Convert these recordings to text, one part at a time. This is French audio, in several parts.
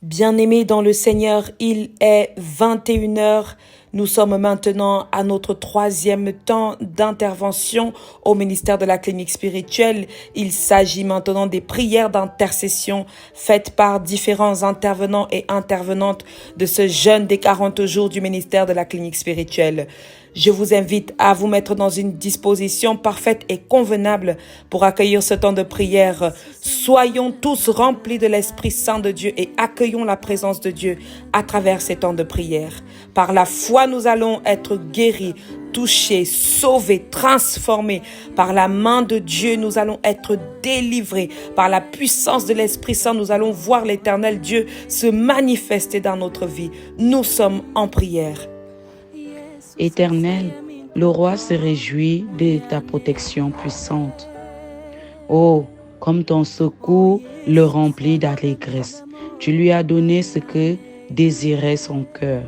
Bien-aimés dans le Seigneur, il est 21h. Nous sommes maintenant à notre 3e temps d'intervention au ministère de la clinique spirituelle. Il s'agit maintenant des prières d'intercession faites par différents intervenants et intervenantes de ce jeûne des 40 jours du ministère de la clinique spirituelle. Je vous invite à vous mettre dans une disposition parfaite et convenable pour accueillir ce temps de prière. Soyons tous remplis de l'Esprit Saint de Dieu et accueillons la présence de Dieu à travers ces temps de prière. Par la foi, nous allons être guéris, touchés, sauvés, transformés. Par la main de Dieu, nous allons être délivrés. Par la puissance de l'Esprit Saint, nous allons voir l'Éternel Dieu se manifester dans notre vie. Nous sommes en prière. Éternel, le roi se réjouit de ta protection puissante. Oh, comme ton secours le remplit d'allégresse. Tu lui as donné ce que désirait son cœur,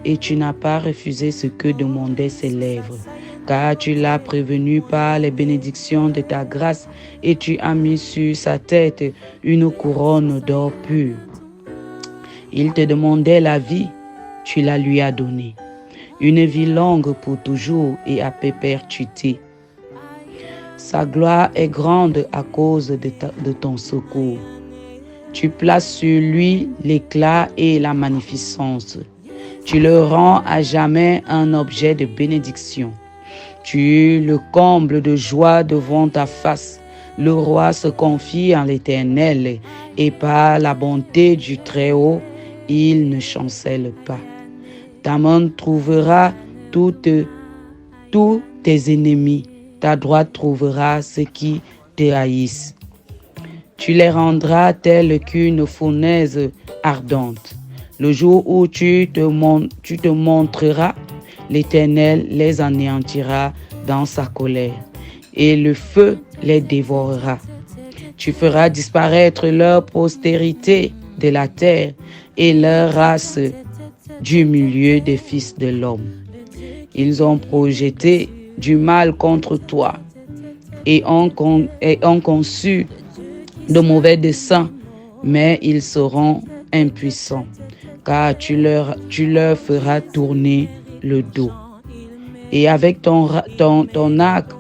et tu n'as pas refusé ce que demandaient ses lèvres. Car tu l'as prévenu par les bénédictions de ta grâce, et tu as mis sur sa tête une couronne d'or pur. Il te demandait la vie, tu la lui as donnée. Une vie longue pour toujours et à perpétuité. Sa gloire est grande à cause de ton secours. Tu places sur lui l'éclat et la magnificence. Tu le rends à jamais un objet de bénédiction. Tu le combles de joie devant ta face. Le roi se confie en l'Éternel et par la bonté du Très-Haut, il ne chancelle pas. Ta main trouvera tous tes ennemis. Ta droite trouvera ceux qui te haïssent. Tu les rendras tels qu'une fournaise ardente. Le jour où tu te montreras, l'Éternel les anéantira dans sa colère, et le feu les dévorera. Tu feras disparaître leur postérité de la terre et leur race du milieu des fils de l'homme. Ils ont projeté du mal contre toi et ont conçu de mauvais desseins, mais ils seront impuissants, car tu leur feras tourner le dos. Et avec ton arc,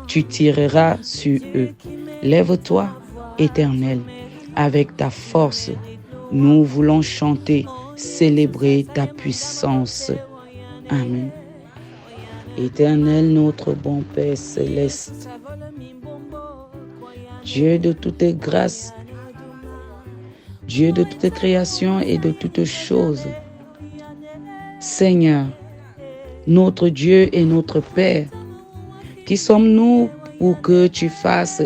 tu tireras sur eux. Lève-toi, Éternel, avec ta force. Nous voulons chanter, célébrer ta puissance. Amen. Éternel, notre bon Père céleste, Dieu de toutes grâces, Dieu de toute création et de toutes choses, Seigneur, notre Dieu et notre Père, qui sommes-nous pour que tu fasses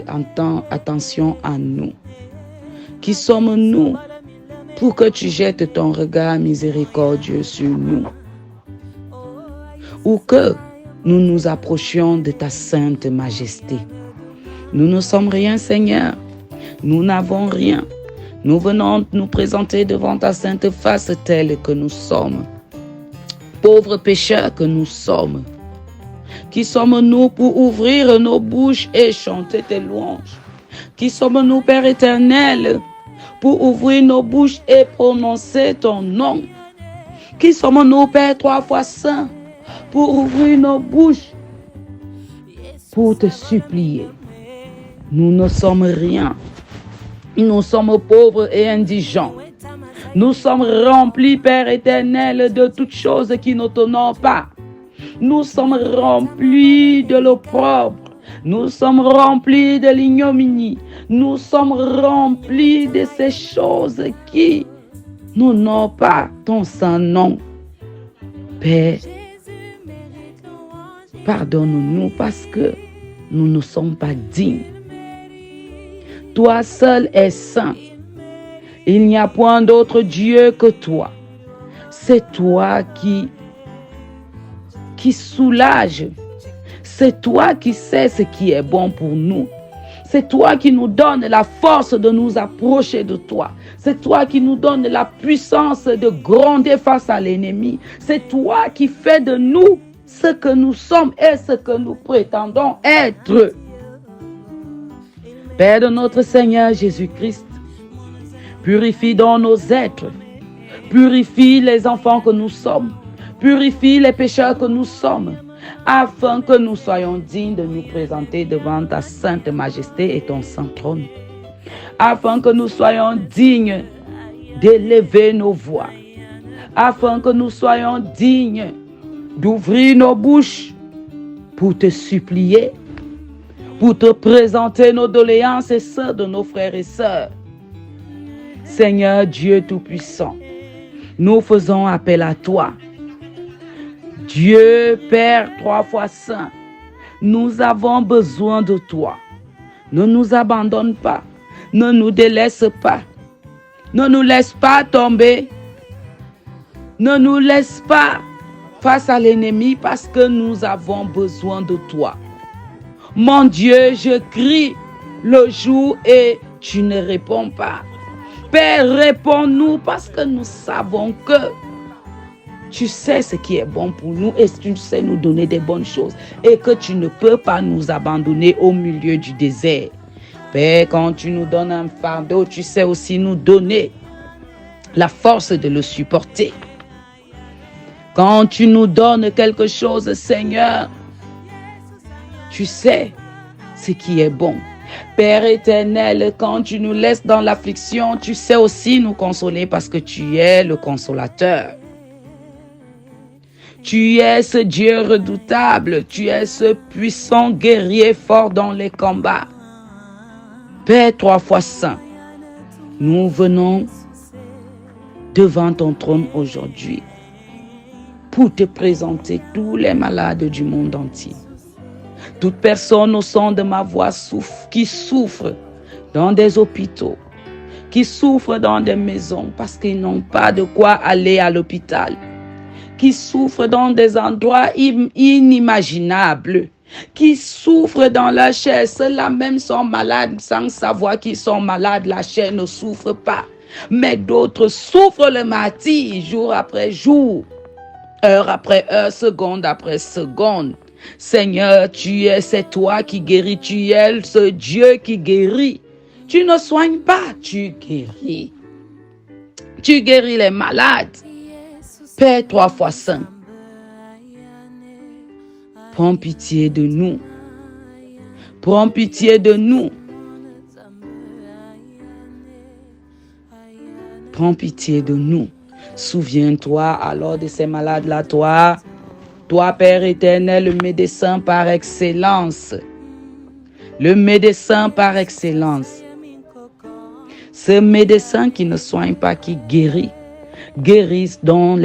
attention à nous? Qui sommes-nous pour que tu jettes ton regard miséricordieux sur nous? Ou que nous nous approchions de ta sainte majesté. Nous ne sommes rien, Seigneur. Nous n'avons rien. Nous venons nous présenter devant ta sainte face telle que nous sommes. Pauvres pécheurs que nous sommes. Qui sommes-nous pour ouvrir nos bouches et chanter tes louanges? Qui sommes-nous, Père éternel, pour ouvrir nos bouches et prononcer ton nom? Qui sommes-nous, Père 3 fois saint, pour ouvrir nos bouches, pour te supplier? Nous ne sommes rien. Nous sommes pauvres et indigents. Nous sommes remplis, Père éternel, de toutes choses qui ne t'honorent pas. Nous sommes remplis de l'opprobre. Nous sommes remplis de l'ignominie. Nous sommes remplis de ces choses qui n'honorent pas ton saint nom. Père, pardonne-nous parce que nous ne sommes pas dignes. Toi seul es saint. Il n'y a point d'autre Dieu que toi. C'est toi qui soulage. C'est toi qui sais ce qui est bon pour nous. C'est toi qui nous donne la force de nous approcher de toi. C'est toi qui nous donne la puissance de gronder face à l'ennemi. C'est toi qui fais de nous ce que nous sommes et ce que nous prétendons être. Père de notre Seigneur Jésus-Christ, purifie donc nos êtres Purifie les enfants que nous sommes. Purifie les pécheurs que nous sommes, afin que nous soyons dignes de nous présenter devant ta sainte majesté et ton saint trône. Afin que nous soyons dignes d'élever nos voix. Afin que nous soyons dignes d'ouvrir nos bouches pour te supplier, pour te présenter nos doléances et ceux de nos frères et sœurs. Seigneur Dieu Tout-Puissant, nous faisons appel à toi. Dieu Père 3 fois saint, nous avons besoin de toi. Ne nous abandonne pas, ne nous délaisse pas, ne nous laisse pas tomber, ne nous laisse pas face à l'ennemi parce que nous avons besoin de toi. Mon Dieu, je crie le jour et tu ne réponds pas. Père, réponds-nous parce que nous savons que tu sais ce qui est bon pour nous et tu sais nous donner des bonnes choses et que tu ne peux pas nous abandonner au milieu du désert. Père, quand tu nous donnes un fardeau, tu sais aussi nous donner la force de le supporter. Quand tu nous donnes quelque chose, Seigneur, tu sais ce qui est bon. Père éternel, quand tu nous laisses dans l'affliction, tu sais aussi nous consoler parce que tu es le consolateur. Tu es ce Dieu redoutable, tu es ce puissant guerrier fort dans les combats. Père 3 fois saint, nous venons devant ton trône aujourd'hui pour te présenter tous les malades du monde entier. Toute personne au son de ma voix qui souffre dans des hôpitaux, qui souffre dans des maisons parce qu'ils n'ont pas de quoi aller à l'hôpital, qui souffrent dans des endroits inimaginables, qui souffrent dans la chair. Ceux-là même sont malades sans savoir qu'ils sont malades. La chair ne souffre pas. Mais d'autres souffrent le martyre jour après jour, heure après heure, seconde après seconde. Seigneur, c'est toi qui guéris. Tu es ce Dieu qui guérit. Tu ne soignes pas, tu guéris. Tu guéris les malades. Père 3 fois saint, prends pitié de nous. Prends pitié de nous. Prends pitié de nous. Souviens-toi alors de ces malades-là, toi, Père éternel, le médecin par excellence. Le médecin par excellence. Ce médecin qui ne soigne pas, qui guérit. Guérisse donc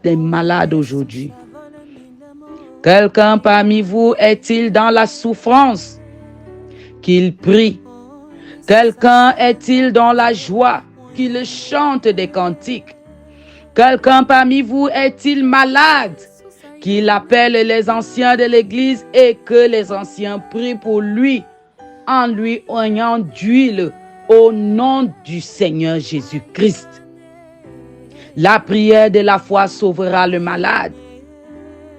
les malades aujourd'hui. Quelqu'un parmi vous est-il dans la souffrance? Qu'il prie. Quelqu'un est-il dans la joie? Qu'il chante des cantiques. Quelqu'un parmi vous est-il malade? Qu'il appelle les anciens de l'église et que les anciens prient pour lui en lui oignant d'huile au nom du Seigneur Jésus-Christ. La prière de la foi sauvera le malade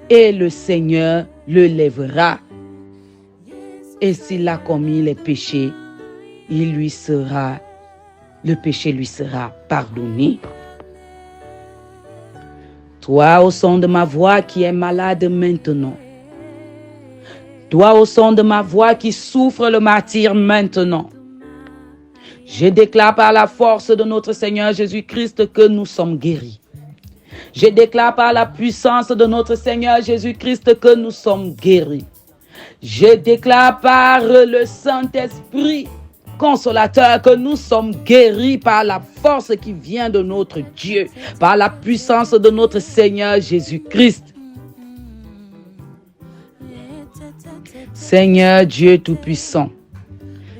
et le Seigneur le lèvera. Et s'il a commis les péchés, le péché lui sera pardonné. Toi, au son de ma voix qui est malade maintenant. Toi, au son de ma voix qui souffre le martyre maintenant. Je déclare par la force de notre Seigneur Jésus-Christ que nous sommes guéris. Je déclare par la puissance de notre Seigneur Jésus-Christ que nous sommes guéris. Je déclare par le Saint-Esprit consolateur que nous sommes guéris par la force qui vient de notre Dieu, par la puissance de notre Seigneur Jésus-Christ. Seigneur Dieu Tout-Puissant,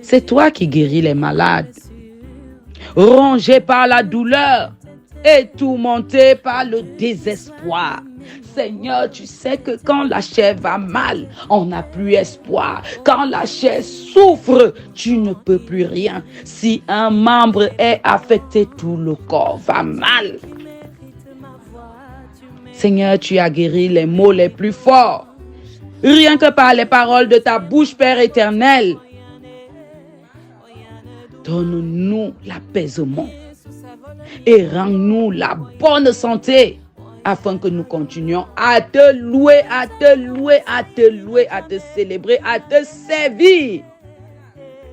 c'est toi qui guéris les malades, rongés par la douleur et tourmentés par le désespoir. Seigneur, tu sais que quand la chair va mal, on n'a plus espoir. Quand la chair souffre, tu ne peux plus rien. Si un membre est affecté, tout le corps va mal. Seigneur, tu as guéri les maux les plus forts. Rien que par les paroles de ta bouche, Père éternel. Donne-nous l'apaisement. et rends-nous la bonne santé afin que nous continuions à te louer, à te louer, à te louer, à te célébrer, à te servir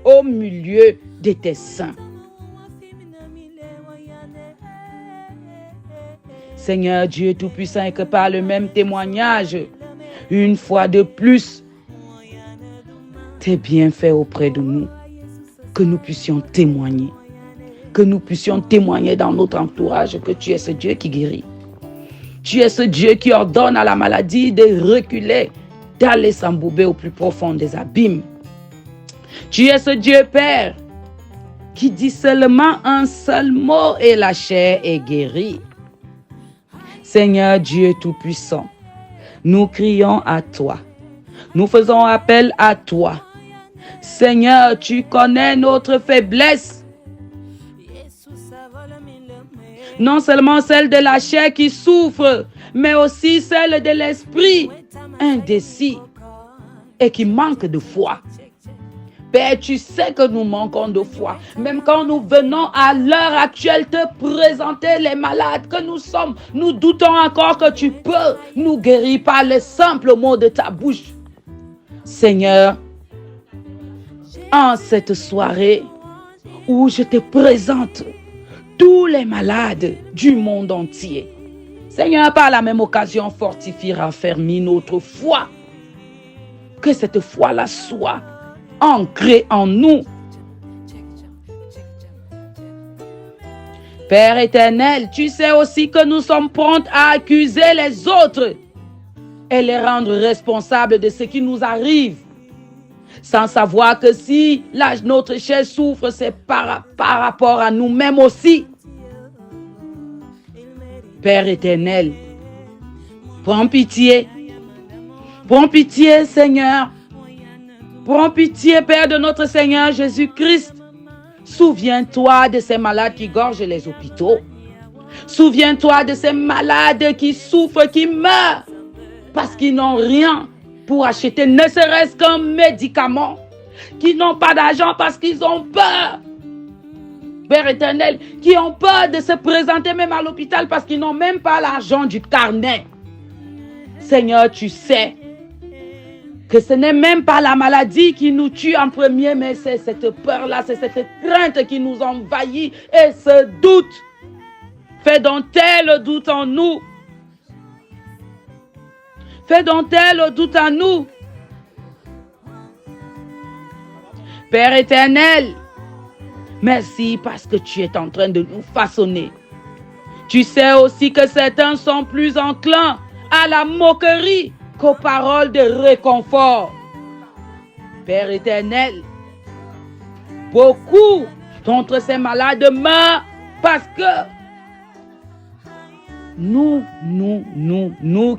au milieu de tes saints. Seigneur Dieu Tout-Puissant, et que par le même témoignage, une fois de plus, tes bienfaits auprès de nous, que nous puissions témoigner. Que nous puissions témoigner dans notre entourage que tu es ce Dieu qui guérit. Tu es ce Dieu qui ordonne à la maladie de reculer, d'aller s'embouber au plus profond des abîmes. Tu es ce Dieu Père qui dit seulement un seul mot et la chair est guérie. Seigneur Dieu Tout-Puissant, nous crions à toi. Nous faisons appel à toi. Seigneur, tu connais notre faiblesse. Non seulement celle de la chair qui souffre, mais aussi celle de l'esprit indécis et qui manque de foi. Père, tu sais que nous manquons de foi. Même quand nous venons à l'heure actuelle te présenter les malades que nous sommes, nous doutons encore que tu peux nous guérir par le simple mot de ta bouche. Seigneur, en cette soirée où je te présente tous les malades du monde entier, Seigneur, par la même occasion, fortifie, raffermis notre foi. Que cette foi-là soit ancrée en nous. Père éternel, tu sais aussi que nous sommes prompts à accuser les autres et les rendre responsables de ce qui nous arrive, sans savoir que si notre chair souffre, c'est par rapport à nous-mêmes aussi. Père éternel, prends pitié. Prends pitié, Seigneur. Prends pitié, Père de notre Seigneur Jésus-Christ. Souviens-toi de ces malades qui gorgent les hôpitaux. Souviens-toi de ces malades qui souffrent, qui meurent parce qu'ils n'ont rien pour acheter, ne serait-ce qu'un médicament, qui n'ont pas d'argent parce qu'ils ont peur. Père éternel, qui ont peur de se présenter même à l'hôpital parce qu'ils n'ont même pas l'argent du carnet. Seigneur, tu sais que ce n'est même pas la maladie qui nous tue en premier, mais c'est cette peur-là, c'est cette crainte qui nous envahit et ce doute. Fais donc tel doute en nous. Fais donc tel doute en nous. Père éternel, merci parce que tu es en train de nous façonner. Tu sais aussi que certains sont plus enclins à la moquerie qu'aux paroles de réconfort. Père éternel, beaucoup d'entre ces malades meurent parce que nous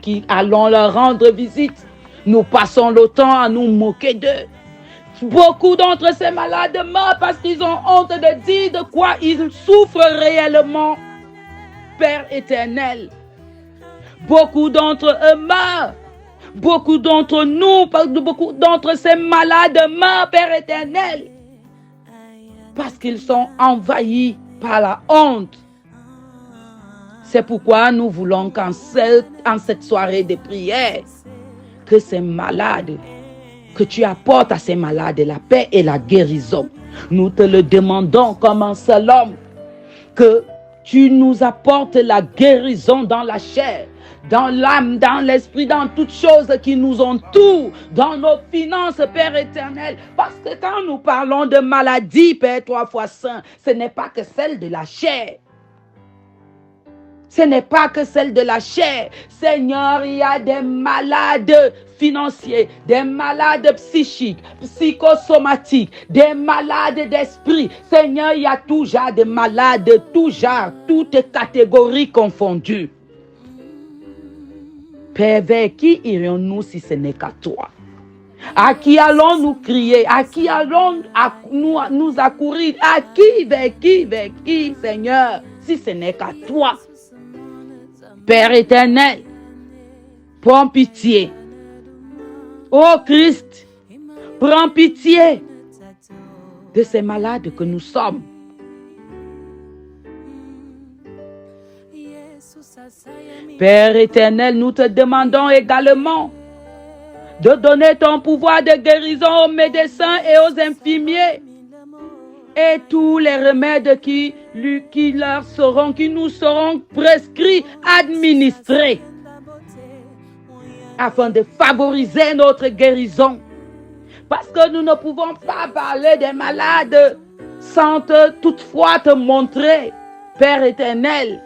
qui allons leur rendre visite, nous passons le temps à nous moquer d'eux. Beaucoup d'entre ces malades meurent parce qu'ils ont honte de dire de quoi ils souffrent réellement. Père éternel, beaucoup d'entre eux meurent. Beaucoup d'entre nous, beaucoup d'entre ces malades meurent, Père éternel, parce qu'ils sont envahis par la honte. C'est pourquoi nous voulons qu'en cette soirée de prière, que ces malades, que tu apportes à ces malades la paix et la guérison. Nous te le demandons comme un seul homme, que tu nous apportes la guérison dans la chair, dans l'âme, dans l'esprit, dans toutes choses qui nous entourent, dans nos finances, Père éternel. Parce que quand nous parlons de maladie, Père trois fois saint, ce n'est pas que celle de la chair. Ce n'est pas que celle de la chair. Seigneur, il y a des malades financiers, des malades psychiques, psychosomatiques, des malades d'esprit. Seigneur, il y a tout genre de malades, tout genre, toutes catégories confondues. Père, vers qui irions-nous si ce n'est qu'à toi? À qui allons-nous crier? À qui allons nous accourir? À qui, vers qui, Seigneur, si ce n'est qu'à toi? Père éternel, prends pitié. Ô Christ, prends pitié de ces malades que nous sommes. Père éternel, nous te demandons également de donner ton pouvoir de guérison aux médecins et aux infirmiers et tous les remèdes qui nous seront prescrits, administrés, afin de favoriser notre guérison. Parce que nous ne pouvons pas parler des malades sans toutefois te montrer, Père éternel,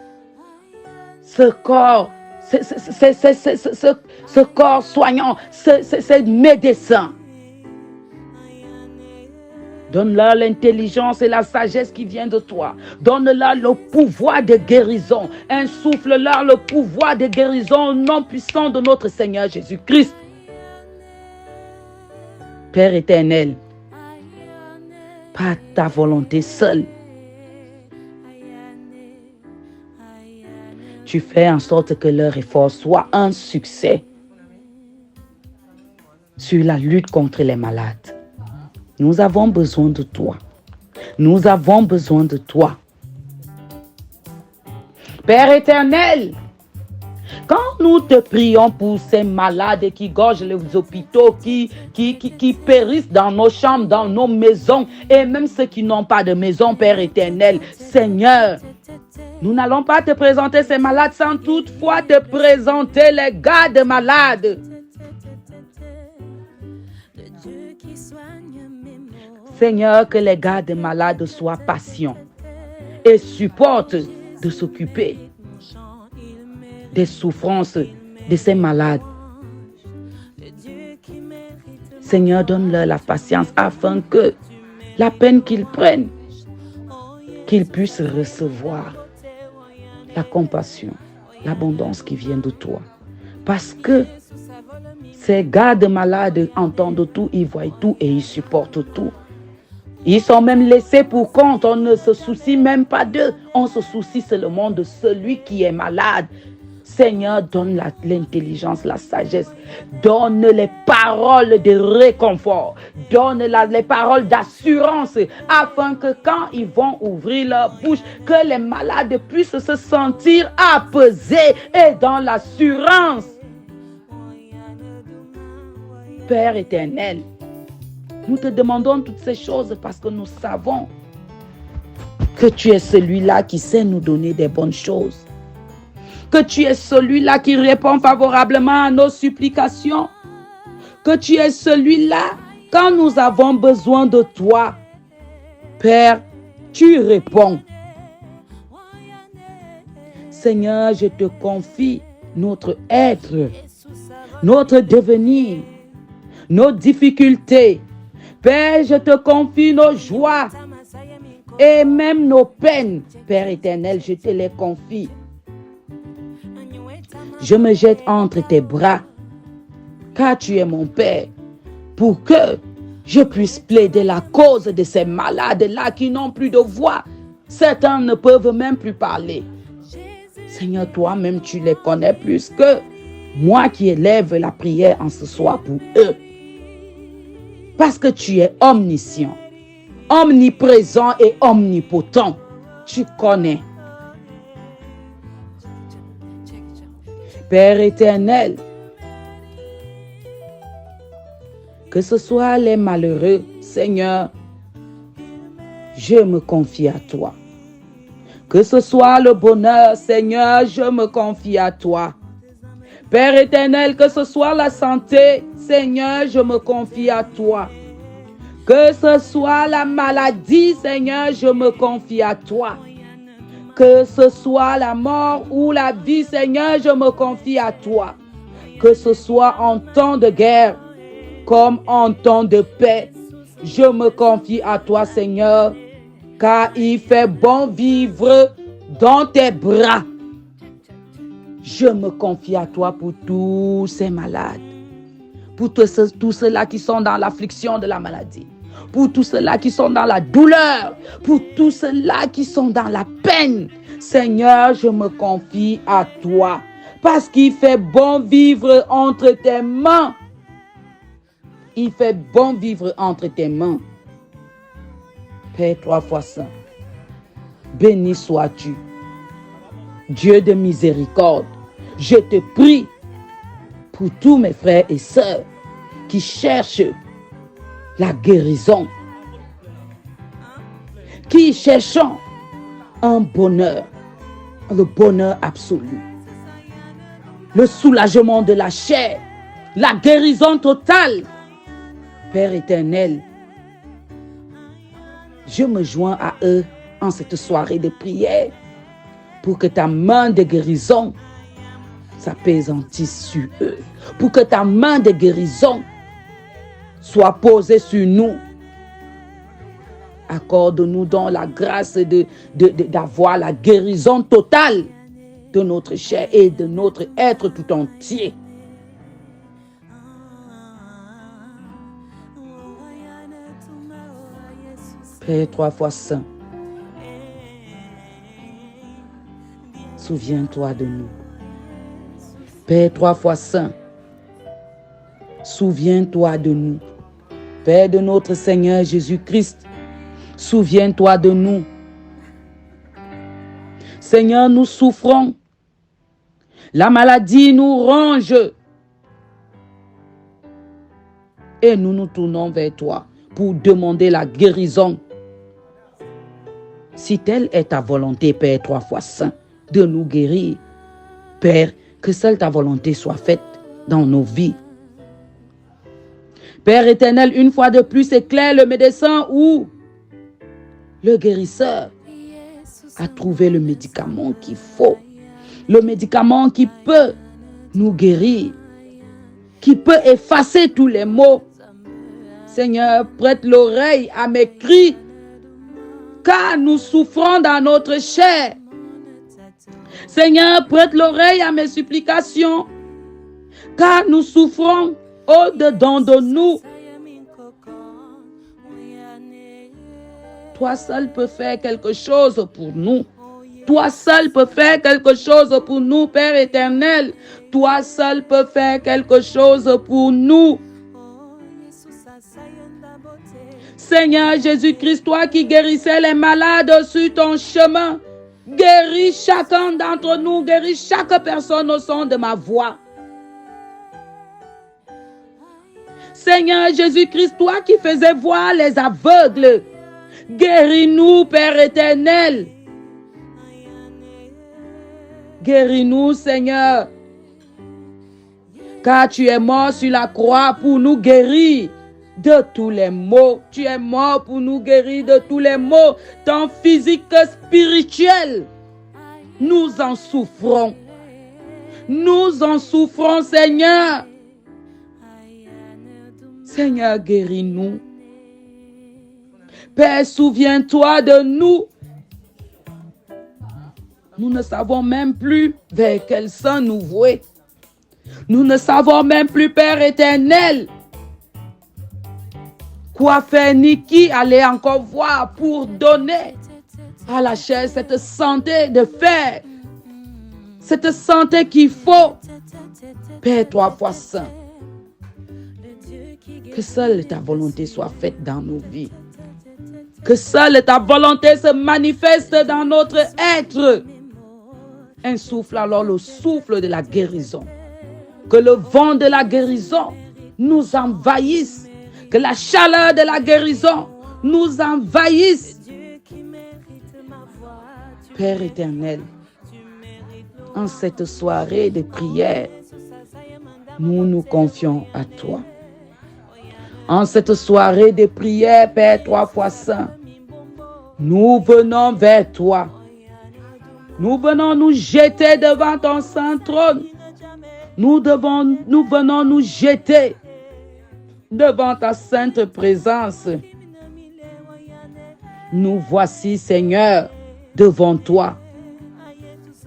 ce corps, ce corps soignant, ces médecins. Donne-leur l'intelligence et la sagesse qui vient de toi. Donne-leur le pouvoir de guérison. Insuffle-leur le pouvoir de guérison au nom puissant de notre Seigneur Jésus-Christ. Père éternel, pas ta volonté seule. Tu fais en sorte que leur effort soit un succès sur la lutte contre les malades. Nous avons besoin de toi. Nous avons besoin de toi. Père éternel, quand nous te prions pour ces malades qui gorgent les hôpitaux, qui périssent dans nos chambres, dans nos maisons, et même ceux qui n'ont pas de maison, Père éternel, Seigneur, nous n'allons pas te présenter ces malades sans toutefois te présenter les gardes malades. Seigneur, que les gardes malades soient patients et supportent de s'occuper des souffrances de ces malades. Seigneur, donne-leur la patience afin que la peine qu'ils prennent, qu'ils puissent recevoir la compassion, l'abondance qui vient de toi. Parce que ces gardes malades entendent tout, ils voient tout et ils supportent tout. Ils sont même laissés pour compte. On ne se soucie même pas d'eux. On se soucie seulement de celui qui est malade. Seigneur, donne l'intelligence, la sagesse. Donne les paroles de réconfort. Donne les paroles d'assurance. Afin que quand ils vont ouvrir leur bouche, que les malades puissent se sentir apaisés et dans l'assurance. Père éternel, nous te demandons toutes ces choses parce que nous savons que tu es celui-là qui sait nous donner des bonnes choses. Que tu es celui-là qui répond favorablement à nos supplications. Que tu es celui-là quand nous avons besoin de toi. Père, tu réponds. Seigneur, je te confie notre être, notre devenir, nos difficultés. Père, je te confie nos joies et même nos peines. Père éternel, je te les confie. Je me jette entre tes bras, car tu es mon Père, pour que je puisse plaider la cause de ces malades-là qui n'ont plus de voix. Certains ne peuvent même plus parler. Seigneur, toi-même, tu les connais plus que moi qui élève la prière en ce soir pour eux. Parce que tu es omniscient, omniprésent et omnipotent. Tu connais. Père éternel, que ce soit les malheureux, Seigneur, je me confie à toi. Que ce soit le bonheur, Seigneur, je me confie à toi. Père éternel, que ce soit la santé, Seigneur, je me confie à toi. Que ce soit la maladie, Seigneur, je me confie à toi. Que ce soit la mort ou la vie, Seigneur, je me confie à toi. Que ce soit en temps de guerre comme en temps de paix, je me confie à toi, Seigneur, car il fait bon vivre dans tes bras. Je me confie à toi pour tous ces malades, pour tous ceux-là qui sont dans l'affliction de la maladie, pour tous ceux-là qui sont dans la douleur, pour tous ceux-là qui sont dans la peine. Seigneur, je me confie à toi, parce qu'il fait bon vivre entre tes mains. Il fait bon vivre entre tes mains. Père 3 fois saint, béni sois-tu. Dieu de miséricorde, je te prie pour tous mes frères et sœurs qui cherchent la guérison, qui cherchent un bonheur, le bonheur absolu, le soulagement de la chair, la guérison totale. Père éternel, je me joins à eux en cette soirée de prière pour que ta main de guérison s'appesantisse sur eux, pour que ta main de guérison soit posée sur nous. Accorde-nous donc la grâce d'avoir la guérison totale de notre chair et de notre être tout entier. Père 3 fois saint, souviens-toi de nous. Père 3 fois saint, souviens-toi de nous. Père de notre Seigneur Jésus-Christ, souviens-toi de nous. Seigneur, nous souffrons. La maladie nous ronge. Et nous nous tournons vers toi pour demander la guérison. Si telle est ta volonté, Père 3 fois saint, de nous guérir, Père, que seule ta volonté soit faite dans nos vies. Père éternel, une fois de plus, éclaire le médecin ou le guérisseur à trouver le médicament qu'il faut, le médicament qui peut nous guérir, qui peut effacer tous les maux. Seigneur, prête l'oreille à mes cris, car nous souffrons dans notre chair. Seigneur, prête l'oreille à mes supplications, car nous souffrons au-dedans de nous. Toi seul peux faire quelque chose pour nous. Toi seul peux faire quelque chose pour nous, Père éternel. Toi seul peux faire quelque chose pour nous. Seigneur Jésus-Christ, toi qui guérissais les malades sur ton chemin, guéris chacun d'entre nous, guéris chaque personne au son de ma voix. Seigneur Jésus-Christ, toi qui faisais voir les aveugles, guéris-nous, Père éternel. Guéris-nous, Seigneur, car tu es mort sur la croix pour nous guérir de tous les maux. Tu es mort pour nous guérir de tous les maux, tant physiques que spirituels. Nous en souffrons. Nous en souffrons, Seigneur. Seigneur, guéris-nous. Père, souviens-toi de nous. Nous ne savons même plus vers quel sang nous vouer. Nous ne savons même plus, Père éternel, quoi faire ni qui aller encore voir pour donner à la chair cette santé de fer, cette santé qu'il faut. Père 3 fois saint, que seule ta volonté soit faite dans nos vies. Que seule ta volonté se manifeste dans notre être. Insouffle alors le souffle de la guérison. Que le vent de la guérison nous envahisse. Que la chaleur de la guérison nous envahisse. Père éternel, en cette soirée de prière, nous nous confions à toi. En cette soirée de prière, Père 3 fois saint, nous venons vers toi. Nous venons nous jeter devant ton saint trône. Nous venons nous jeter devant ta sainte présence. Nous voici, Seigneur, devant toi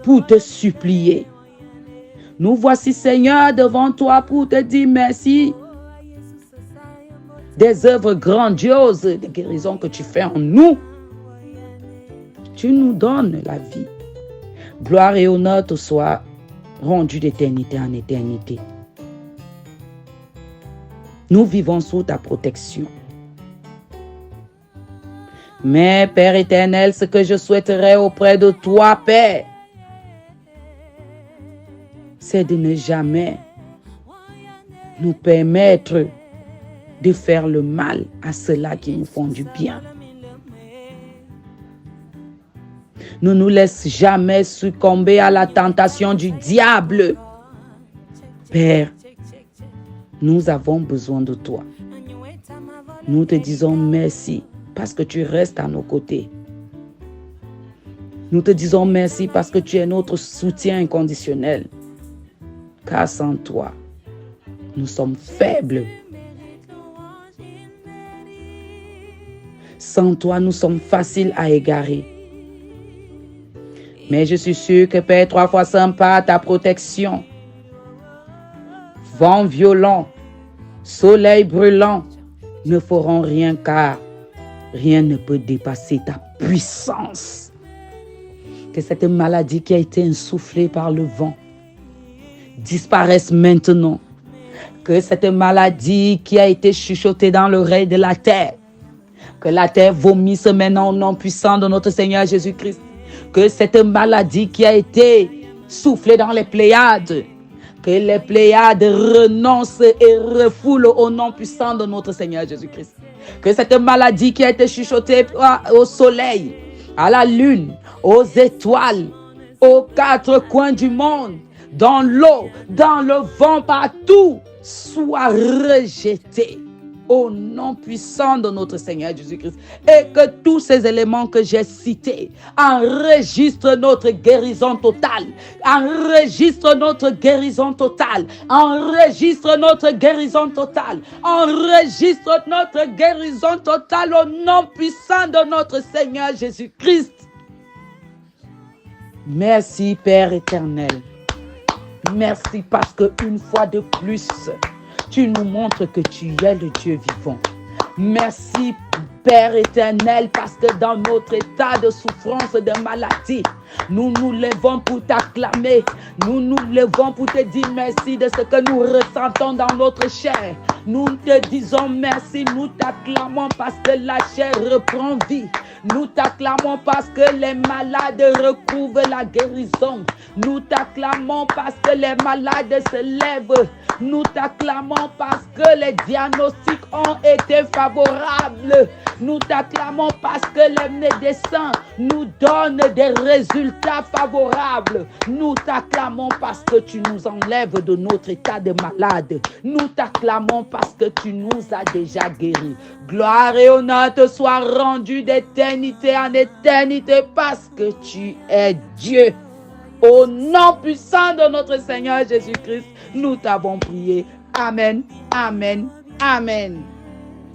pour te supplier. Nous voici, Seigneur, devant toi pour te dire merci des œuvres grandioses de guérison que tu fais en nous. Tu nous donnes la vie. Gloire et honneur te soient rendus d'éternité en éternité. Nous vivons sous ta protection. Mais, Père éternel, ce que je souhaiterais auprès de toi, Père, c'est de ne jamais nous permettre de faire le mal à ceux-là qui nous font du bien. Ne nous laisse jamais succomber à la tentation du diable. Père, nous avons besoin de toi. Nous te disons merci parce que tu restes à nos côtés. Nous te disons merci parce que tu es notre soutien inconditionnel. Car sans toi, nous sommes faibles. Sans toi, nous sommes faciles à égarer. Mais je suis sûr que Père, 3 fois saint par ta protection, vent violent, soleil brûlant, ne feront rien car rien ne peut dépasser ta puissance. Que cette maladie qui a été insufflée par le vent disparaisse maintenant. Que cette maladie qui a été chuchotée dans l'oreille de la terre, que la terre vomisse maintenant au nom puissant de notre Seigneur Jésus-Christ. Que cette maladie qui a été soufflée dans les Pléiades, que les Pléiades renoncent et refoulent au nom puissant de notre Seigneur Jésus-Christ. Que cette maladie qui a été chuchotée au soleil, à la lune, aux étoiles, aux 4 coins du monde, dans l'eau, dans le vent, partout, soit rejetée au nom puissant de notre Seigneur Jésus-Christ. Et que tous ces éléments que j'ai cités enregistrent notre guérison totale. Enregistre notre guérison totale. Enregistre notre guérison totale. Enregistre notre guérison totale au nom puissant de notre Seigneur Jésus-Christ. Merci Père éternel. Merci parce qu'une fois de plus, tu nous montres que tu es le Dieu vivant. Merci Père éternel parce que dans notre état de souffrance, de maladie, nous nous levons pour t'acclamer. Nous nous levons pour te dire merci de ce que nous ressentons dans notre chair. Nous te disons merci, nous t'acclamons parce que la chair reprend vie. Nous t'acclamons parce que les malades recouvrent la guérison. Nous t'acclamons parce que les malades se lèvent. Nous t'acclamons parce que les diagnostics ont été favorables. Nous t'acclamons parce que les médecins nous donnent des résultats favorables. Nous t'acclamons parce que tu nous enlèves de notre état de malade. Nous t'acclamons parce que tu nous as déjà guéris. Gloire et honneur te soient rendus d'éternité en éternité parce que tu es Dieu. Au nom puissant de notre Seigneur Jésus-Christ, nous t'avons prié. Amen, amen, amen.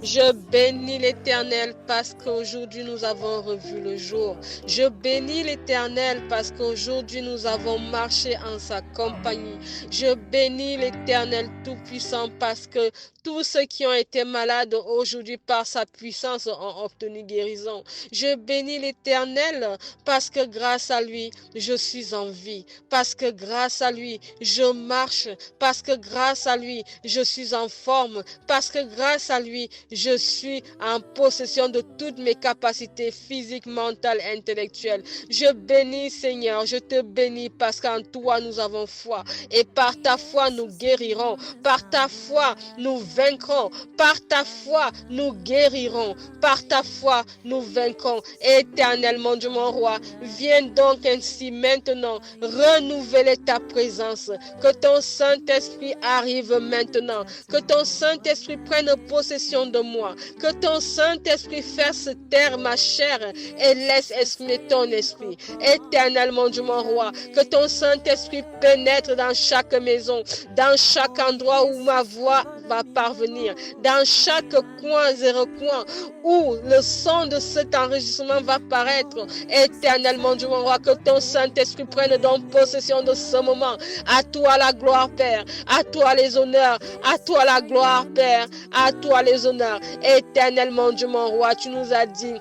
Je bénis l'Éternel parce qu'aujourd'hui nous avons revu le jour. Je bénis l'Éternel parce qu'aujourd'hui nous avons marché en sa compagnie. Je bénis l'Éternel Tout-Puissant parce que tous ceux qui ont été malades aujourd'hui par sa puissance ont obtenu guérison. Je bénis l'Éternel parce que grâce à lui, je suis en vie. Parce que grâce à lui, je marche. Parce que grâce à lui, je suis en forme. Parce que grâce à lui, je suis en possession de toutes mes capacités physiques, mentales, intellectuelles. Je bénis Seigneur, je te bénis parce qu'en toi nous avons foi. Et par ta foi nous guérirons. Par ta foi nous vaincrons. Par ta foi nous guérirons. Par ta foi nous vaincrons. Éternellement Dieu mon roi, viens donc ainsi maintenant renouveler ta présence. Que ton Saint-Esprit arrive maintenant. Que ton Saint-Esprit prenne possession de moi. Que ton Saint-Esprit fasse taire ma chair et laisse exprimer ton esprit. Éternellement Dieu mon roi, que ton Saint-Esprit pénètre dans chaque maison, dans chaque endroit où ma voix va parvenir, dans chaque coin et recoin où le son de cet enregistrement va paraître. Éternellement Dieu mon roi, que ton Saint-Esprit prenne donc possession de ce moment. À toi la gloire Père, à toi les honneurs, à toi la gloire Père, à toi les honneurs. Éternellement Dieu mon roi, tu nous as dit,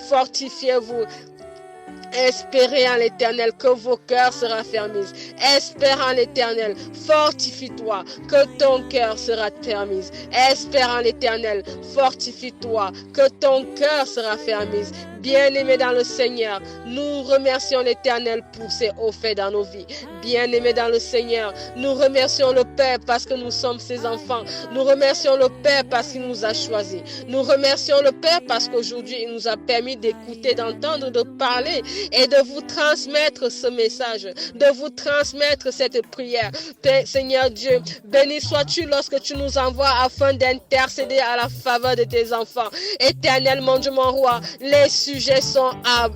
fortifiez-vous. Espérez en l'Éternel que vos cœurs se raffermissent. Espère en l'Éternel, fortifie-toi, que ton cœur se raffermisse. Espère en l'Éternel, fortifie-toi, que ton cœur se raffermisse. Bien-aimés dans le Seigneur, nous remercions l'Éternel pour ses hauts faits dans nos vies. Bien-aimés dans le Seigneur, nous remercions le Père parce que nous sommes ses enfants. Nous remercions le Père parce qu'il nous a choisis. Nous remercions le Père parce qu'aujourd'hui, il nous a permis d'écouter, d'entendre, de parler et de vous transmettre ce message, de vous transmettre cette prière. Père, Seigneur Dieu, béni sois-tu lorsque tu nous envoies afin d'intercéder à la faveur de tes enfants. Éternel, mon Dieu, mon roi, les sujets sont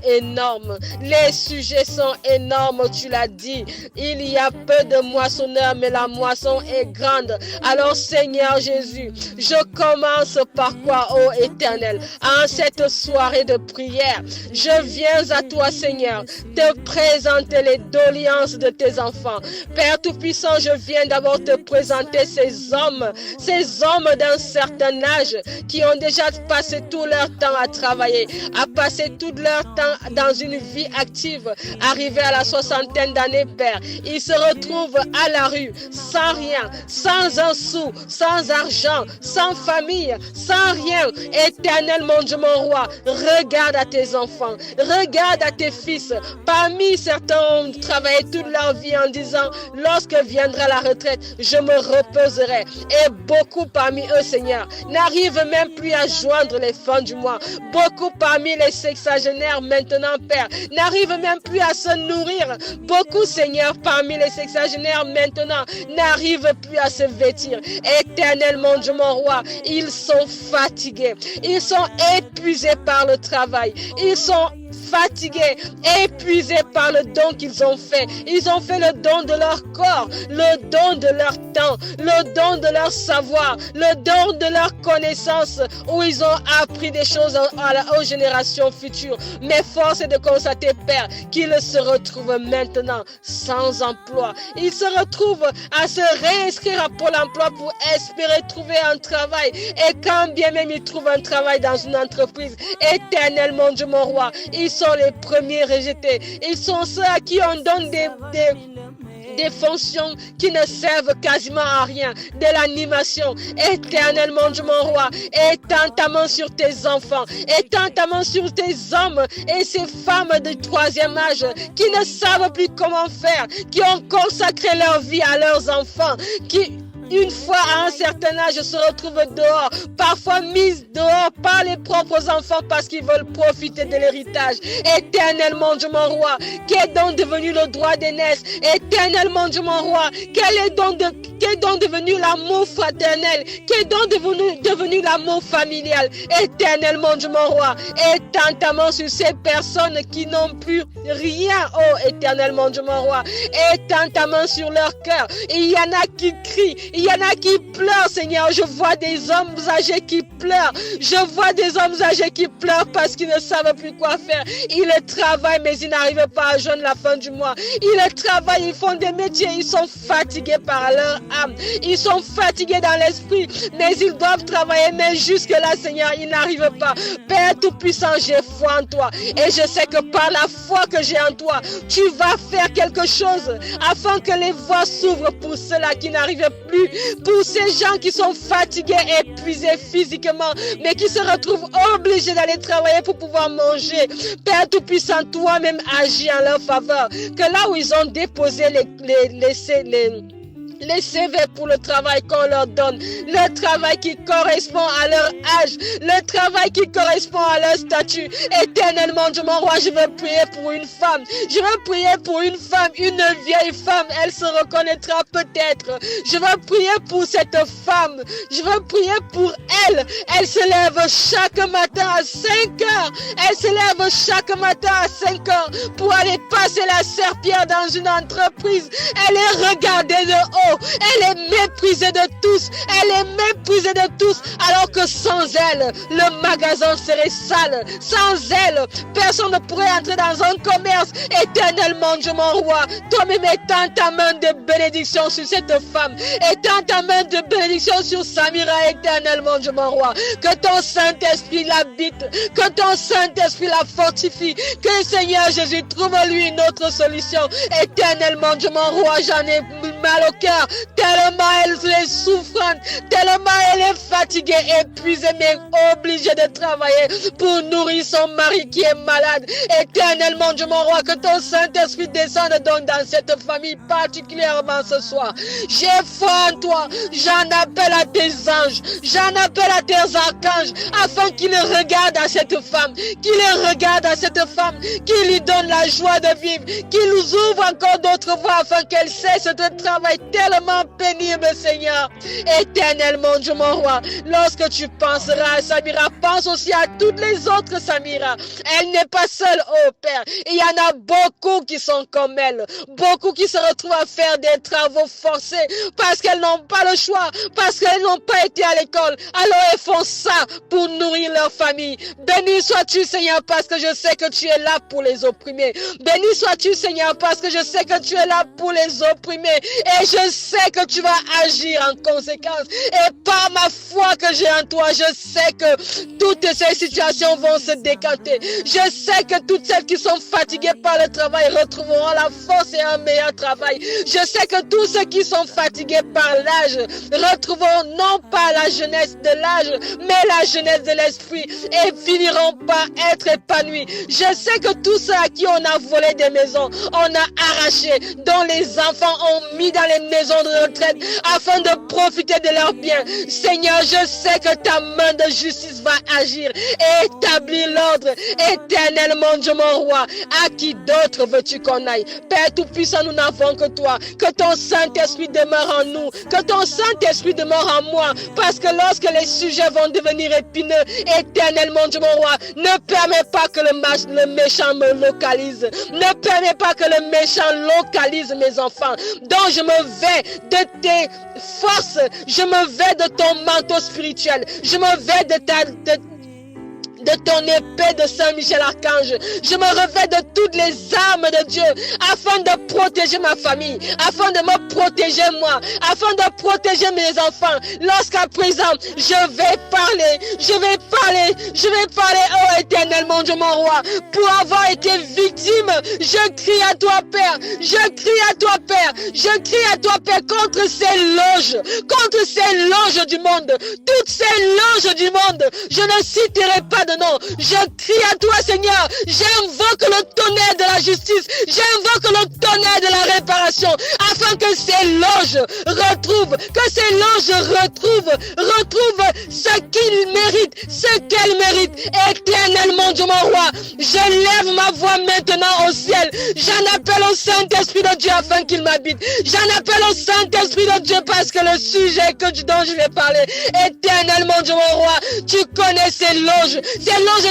énormes. Les sujets sont énormes, tu l'as dit. Il y a peu de moissonneurs, mais la moisson est grande. Alors, Seigneur Jésus, je commence par quoi, ô Éternel, en cette soirée de prière, je viens à toi, Seigneur, te présenter les doléances de tes enfants. Père Tout-Puissant, je viens d'abord te présenter ces hommes d'un certain âge qui ont déjà passé tout leur temps à travailler, à passer tout leur temps dans une vie active, arrivés à la soixantaine d'années, Père. Ils se retrouvent à la rue, sans rien, sans un sou, sans argent, sans famille, sans rien. Éternel, mon Dieu, mon roi, regarde à tes enfants, regarde à tes fils. Parmi certains ont travaillé toute leur vie en disant, lorsque viendra la retraite, je me reposerai. Et beaucoup parmi eux, Seigneur, n'arrivent même plus à joindre les fins du mois. Beaucoup parmi les sexagénaires maintenant, Père, n'arrivent même plus à se nourrir. Beaucoup, Seigneur, parmi les sexagénaires maintenant, n'arrivent plus à se vêtir. Éternel, mon Dieu, mon roi, ils sont fatigués. Ils sont épuisés par le travail. Ils sont fatigués, épuisés par le don qu'ils ont fait. Ils ont fait le don de leur corps, le don de leur temps, le don de leur savoir, le don de leur connaissance, où ils ont appris des choses aux générations futures. Mais force est de constater, Père, qu'ils se retrouvent maintenant sans emploi. Ils se retrouvent à se réinscrire à Pôle emploi pour espérer trouver un travail. Et quand bien même ils trouvent un travail dans une entreprise, Éternel, mon Dieu, mon roi, ils sont les premiers rejetés. Ils sont ceux à qui on donne des fonctions qui ne servent quasiment à rien, de l'animation. Éternel, mon Dieu, mon roi, étends ta main sur tes enfants, étends ta main sur tes hommes et ces femmes de troisième âge qui ne savent plus comment faire, qui ont consacré leur vie à leurs enfants, qui une fois à un certain âge se retrouvent dehors, parfois mises dehors par les propres enfants parce qu'ils veulent profiter de l'héritage. Éternel, mon Dieu, mon roi, qu'est donc devenu le droit d'aînesse? Éternel, mon Dieu, mon roi, qu'est donc devenu l'amour fraternel? Qu'est donc devenu l'amour familial? Éternel, mon Dieu, mon roi, étends ta main sur ces personnes qui n'ont plus rien. Oh, Éternel, mon Dieu, mon roi, étends ta main sur leur cœur. Il y en a qui crient, il y en a qui pleurent, Seigneur. Je vois des hommes âgés qui pleurent. Je vois des hommes âgés qui pleurent parce qu'ils ne savent plus quoi faire. Ils travaillent, mais ils n'arrivent pas à joindre la fin du mois. Ils travaillent, ils font des métiers, ils sont fatigués par leur âme. Ils sont fatigués dans l'esprit, mais ils doivent travailler. Mais jusque-là, Seigneur, ils n'arrivent pas. Père Tout-Puissant, j'ai foi en toi. Et je sais que par la foi que j'ai en toi, tu vas faire quelque chose afin que les voies s'ouvrent pour ceux-là qui n'arrivent plus. Pour ces gens qui sont fatigués, épuisés physiquement, mais qui se retrouvent obligés d'aller travailler pour pouvoir manger. Père Tout-Puissant, toi-même agis en leur faveur. Que là où ils ont déposé les CV pour le travail qu'on leur donne, le travail qui correspond à leur âge, le travail qui correspond à leur statut. Éternellement, Dieu, mon roi, je veux prier pour une femme. Je veux prier pour une femme, une vieille femme. Elle se reconnaîtra peut-être. Je veux prier pour cette femme. Je veux prier pour elle. Elle se lève chaque matin à 5 heures. Elle se lève chaque matin à 5 heures pour aller passer la serpillère dans une entreprise. Elle est regardée de haut. Elle est méprisée de tous. Elle est méprisée de tous. Alors que sans elle, le magasin serait sale. Sans elle, personne ne pourrait entrer dans un commerce. Éternellement, Dieu, mon roi, toi-même étends ta main de bénédiction sur cette femme. Étends ta main de bénédiction sur Samira. Éternellement, Dieu, mon roi. Que ton Saint-Esprit l'habite. Que ton Saint-Esprit la fortifie. Que Seigneur Jésus trouve lui une autre solution. Éternellement, Dieu, mon roi, j'en ai mal au cœur, tellement elle est souffrante, tellement elle est fatiguée, épuisée, mais obligée de travailler pour nourrir son mari qui est malade. Éternellement, Dieu mon roi, que ton Saint-Esprit descende donc dans cette famille particulièrement ce soir. J'ai foi en toi, j'en appelle à tes anges, j'en appelle à tes archanges, afin qu'ils regardent à cette femme, qu'ils regardent à cette femme, qu'ils lui donnent la joie de vivre, qu'ils nous ouvrent encore d'autres voies afin qu'elle cesse de travail tellement pénible, Seigneur. Éternellement, Dieu mon roi, lorsque tu penseras à Samira, pense aussi à toutes les autres Samira. Elle n'est pas seule, oh Père. Il y en a beaucoup qui sont comme elle, beaucoup qui se retrouvent à faire des travaux forcés parce qu'elles n'ont pas le choix, parce qu'elles n'ont pas été à l'école. Alors elles font ça pour nourrir leur famille. Béni sois-tu, Seigneur, parce que je sais que tu es là pour les opprimer. Béni sois-tu, Seigneur, parce que je sais que tu es là pour les opprimer. Et je sais que tu vas agir en conséquence. Et par ma foi que j'ai en toi, je sais que toutes ces situations vont se décanter. Je sais que toutes celles qui sont fatiguées par le travail retrouveront la force et un meilleur travail. Je sais que tous ceux qui sont fatigués par l'âge retrouveront non pas la jeunesse de l'âge, mais la jeunesse de l'esprit et finiront par être épanouis. Je sais que tous ceux à qui on a volé des maisons, on a arraché, dont les enfants ont mis dans les maisons de retraite afin de profiter de leurs biens. Seigneur, je sais que ta main de justice va agir et établir l'ordre. Éternellement, Dieu mon roi, à qui d'autre veux-tu qu'on aille? Père Tout-Puissant, nous n'avons que toi. Que ton Saint-Esprit demeure en nous, que ton Saint-Esprit demeure en moi, parce que lorsque les sujets vont devenir épineux, éternellement, Dieu mon roi, ne permets pas que le méchant me localise. Ne permets pas que le méchant localise mes enfants. Donc je me vais de tes forces, je me vais de ton manteau spirituel, je me vais de ton épée de Saint-Michel Archange. Je me revêts de toutes les armes de Dieu afin de protéger ma famille, afin de me protéger moi, afin de protéger mes enfants. Lorsqu'à présent, je vais parler, oh éternellement Dieu mon roi, pour avoir été victime, je crie à toi Père, je crie à toi Père contre ces loges du monde, toutes ces loges du monde, je ne citerai pas de nom. Je crie à toi Seigneur, j'invoque le tonnerre de la justice, j'invoque le tonnerre de la réparation, afin que ces loges retrouvent ce qu'ils méritent, ce qu'elles méritent. Éternellement Dieu mon roi, je lève ma voix maintenant au ciel, j'en appelle au Saint-Esprit de Dieu afin qu'il m'habite, j'en appelle au Saint-Esprit de Dieu parce que le sujet dont je vais parler, éternellement Dieu mon roi, tu connais ces loges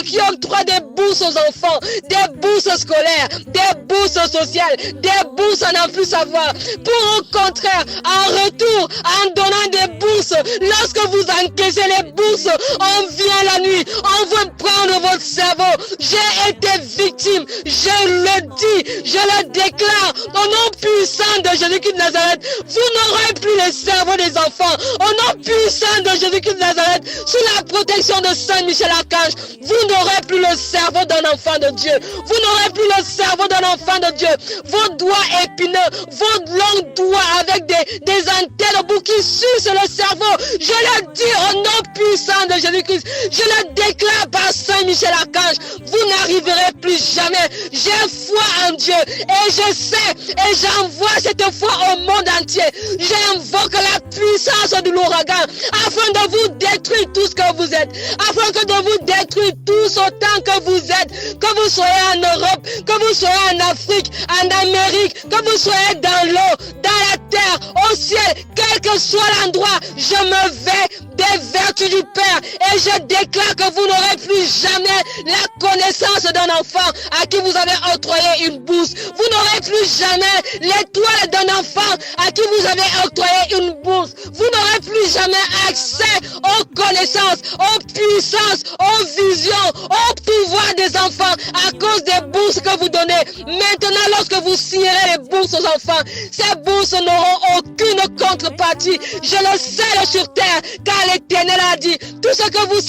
qui octroient des bourses aux enfants, des bourses scolaires, des bourses sociales, des bourses à n'en plus savoir. Pour au contraire, en retour, en donnant des bourses, lorsque vous encaissez les bourses, on vient la nuit, on veut prendre votre cerveau. J'ai été victime, je le dis, je le déclare, au nom puissant de Jésus-Christ de Nazareth, vous n'aurez plus le cerveau des enfants. Au nom puissant de Jésus-Christ de Nazareth, sous la protection de Saint-Michel Archange, vous n'aurez plus le cerveau d'un enfant de Dieu. Vous n'aurez plus le cerveau d'un enfant de Dieu. Vos doigts épineux, vos longs doigts avec des antennes au bout qui sucent le cerveau. Je le dis au nom puissant de Jésus-Christ. Je le déclare par Saint-Michel Archange. Vous n'arriverez plus jamais. J'ai foi en Dieu et je sais et j'envoie cette foi au monde entier. J'invoque la puissance de l'ouragan afin de vous détruire tout ce que vous êtes, afin que de vous détruire tous autant que vous êtes, que vous soyez en Europe, que vous soyez en Afrique, en Amérique, que vous soyez dans l'eau, dans la terre, au ciel, quel que soit l'endroit, je me vais des vertus du Père et je déclare que vous n'aurez plus jamais la connaissance d'un enfant à qui vous avez octroyé une bourse. Vous n'aurez plus jamais l'étoile d'un enfant à qui vous avez octroyé une bourse. Vous n'aurez plus jamais accès aux connaissances, aux puissances, aux visions, au pouvoir des enfants à cause des bourses que vous donnez. Maintenant, lorsque vous signerez les bourses aux enfants, ces bourses n'auront aucune contrepartie partie, je le scelle sur terre, car l'Éternel a dit, tout ce que vous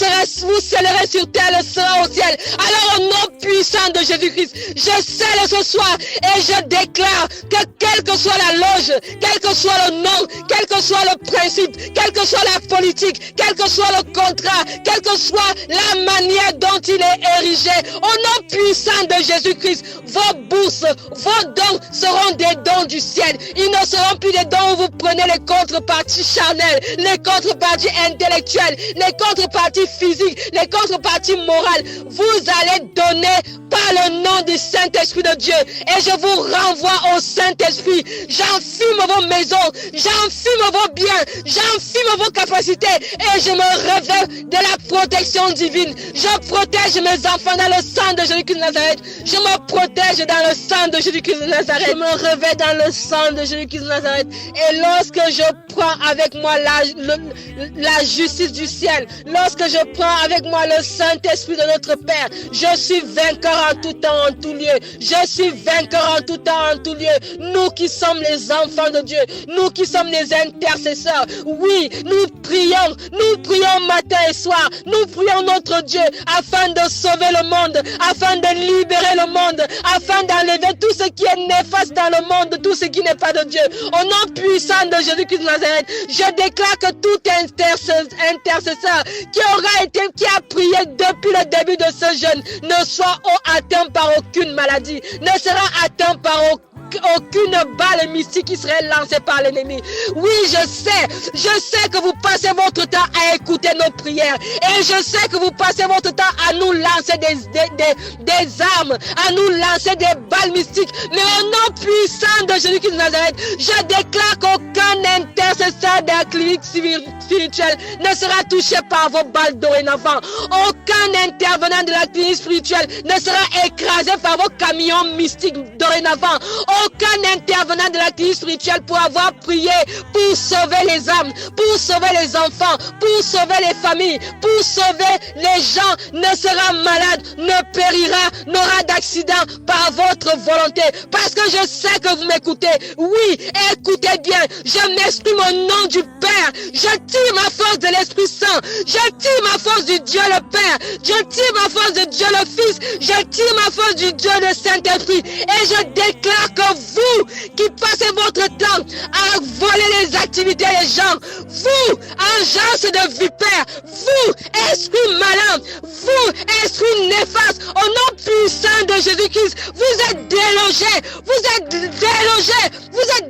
scellerez sur terre le sera au ciel. Alors au nom puissant de Jésus-Christ, je scelle ce soir et je déclare que quelle que soit la loge, quel que soit le nom, quel que soit le principe, quelle que soit la politique, quel que soit le contrat, quelle que soit la manière dont il est érigé, au nom puissant de Jésus-Christ, vos bourses, vos dons seront des dons du ciel. Ils ne seront plus des dons où vous prenez les contreparties charnelles, les contreparties intellectuelles, les contreparties physiques, les contreparties morales. Vous allez donner par le nom du Saint-Esprit de Dieu. Et je vous renvoie au Saint-Esprit. J'enfume vos maisons, j'enfume vos biens, j'enfume vos capacités et je me révèle de la protection divine. Je protège mes enfants dans le sang de Jésus-Christ de Nazareth. Je me protège dans le sang de Jésus-Christ de Nazareth. Je me révèle dans le sang de Jésus-Christ de Nazareth. Et lorsque je prends avec moi la justice du ciel, lorsque je prends avec moi le Saint-Esprit de notre Père, je suis vainqueur en tout temps, en tout lieu. Je suis vainqueur en tout temps, en tout lieu. Nous qui sommes les enfants de Dieu, nous qui sommes les intercesseurs, oui, nous prions matin et soir, nous prions notre Dieu afin de sauver le monde, afin de libérer le monde, afin d'enlever tout ce qui est néfaste dans le monde, tout ce qui n'est pas de Dieu. Au nom puissant de Jésus-Christ de Nazareth, je déclare que tout intercesseur qui a prié depuis le début de ce jeûne ne soit atteint par aucune maladie, ne sera atteint par aucune balle mystique qui serait lancée par l'ennemi. Oui, je sais que vous passez votre temps à écouter nos prières et je sais que vous passez votre temps à nous lancer des armes, à nous lancer des balles mystiques, mais au nom puissant de Jésus-Christ de Nazareth, je déclare qu'aucun intercesseur de la clinique spirituelle ne sera touché par vos balles dorénavant. Aucun intervenant de la clinique spirituelle ne sera écrasé par vos camions mystiques dorénavant. Aucun intervenant de la clinique spirituelle pour avoir prié pour sauver les âmes, pour sauver les enfants, pour sauver les familles, pour sauver les gens ne sera malade, ne périra, n'aura d'accident par votre volonté. Parce que je sais que vous m'écoutez. Oui, écoutez bien. Je m'exprime au nom du Père. Je tire ma force de l'Esprit Saint. Je tire ma force du Dieu le Père. Je tire ma force de Dieu le Fils. Je tire ma force du Dieu le Saint-Esprit. Et je déclare que vous qui passez votre temps à voler les activités des gens, vous, agence de vipère, vous, esprit malin, vous, esprit néfaste, au nom puissant de Jésus-Christ, vous êtes délogés, vous êtes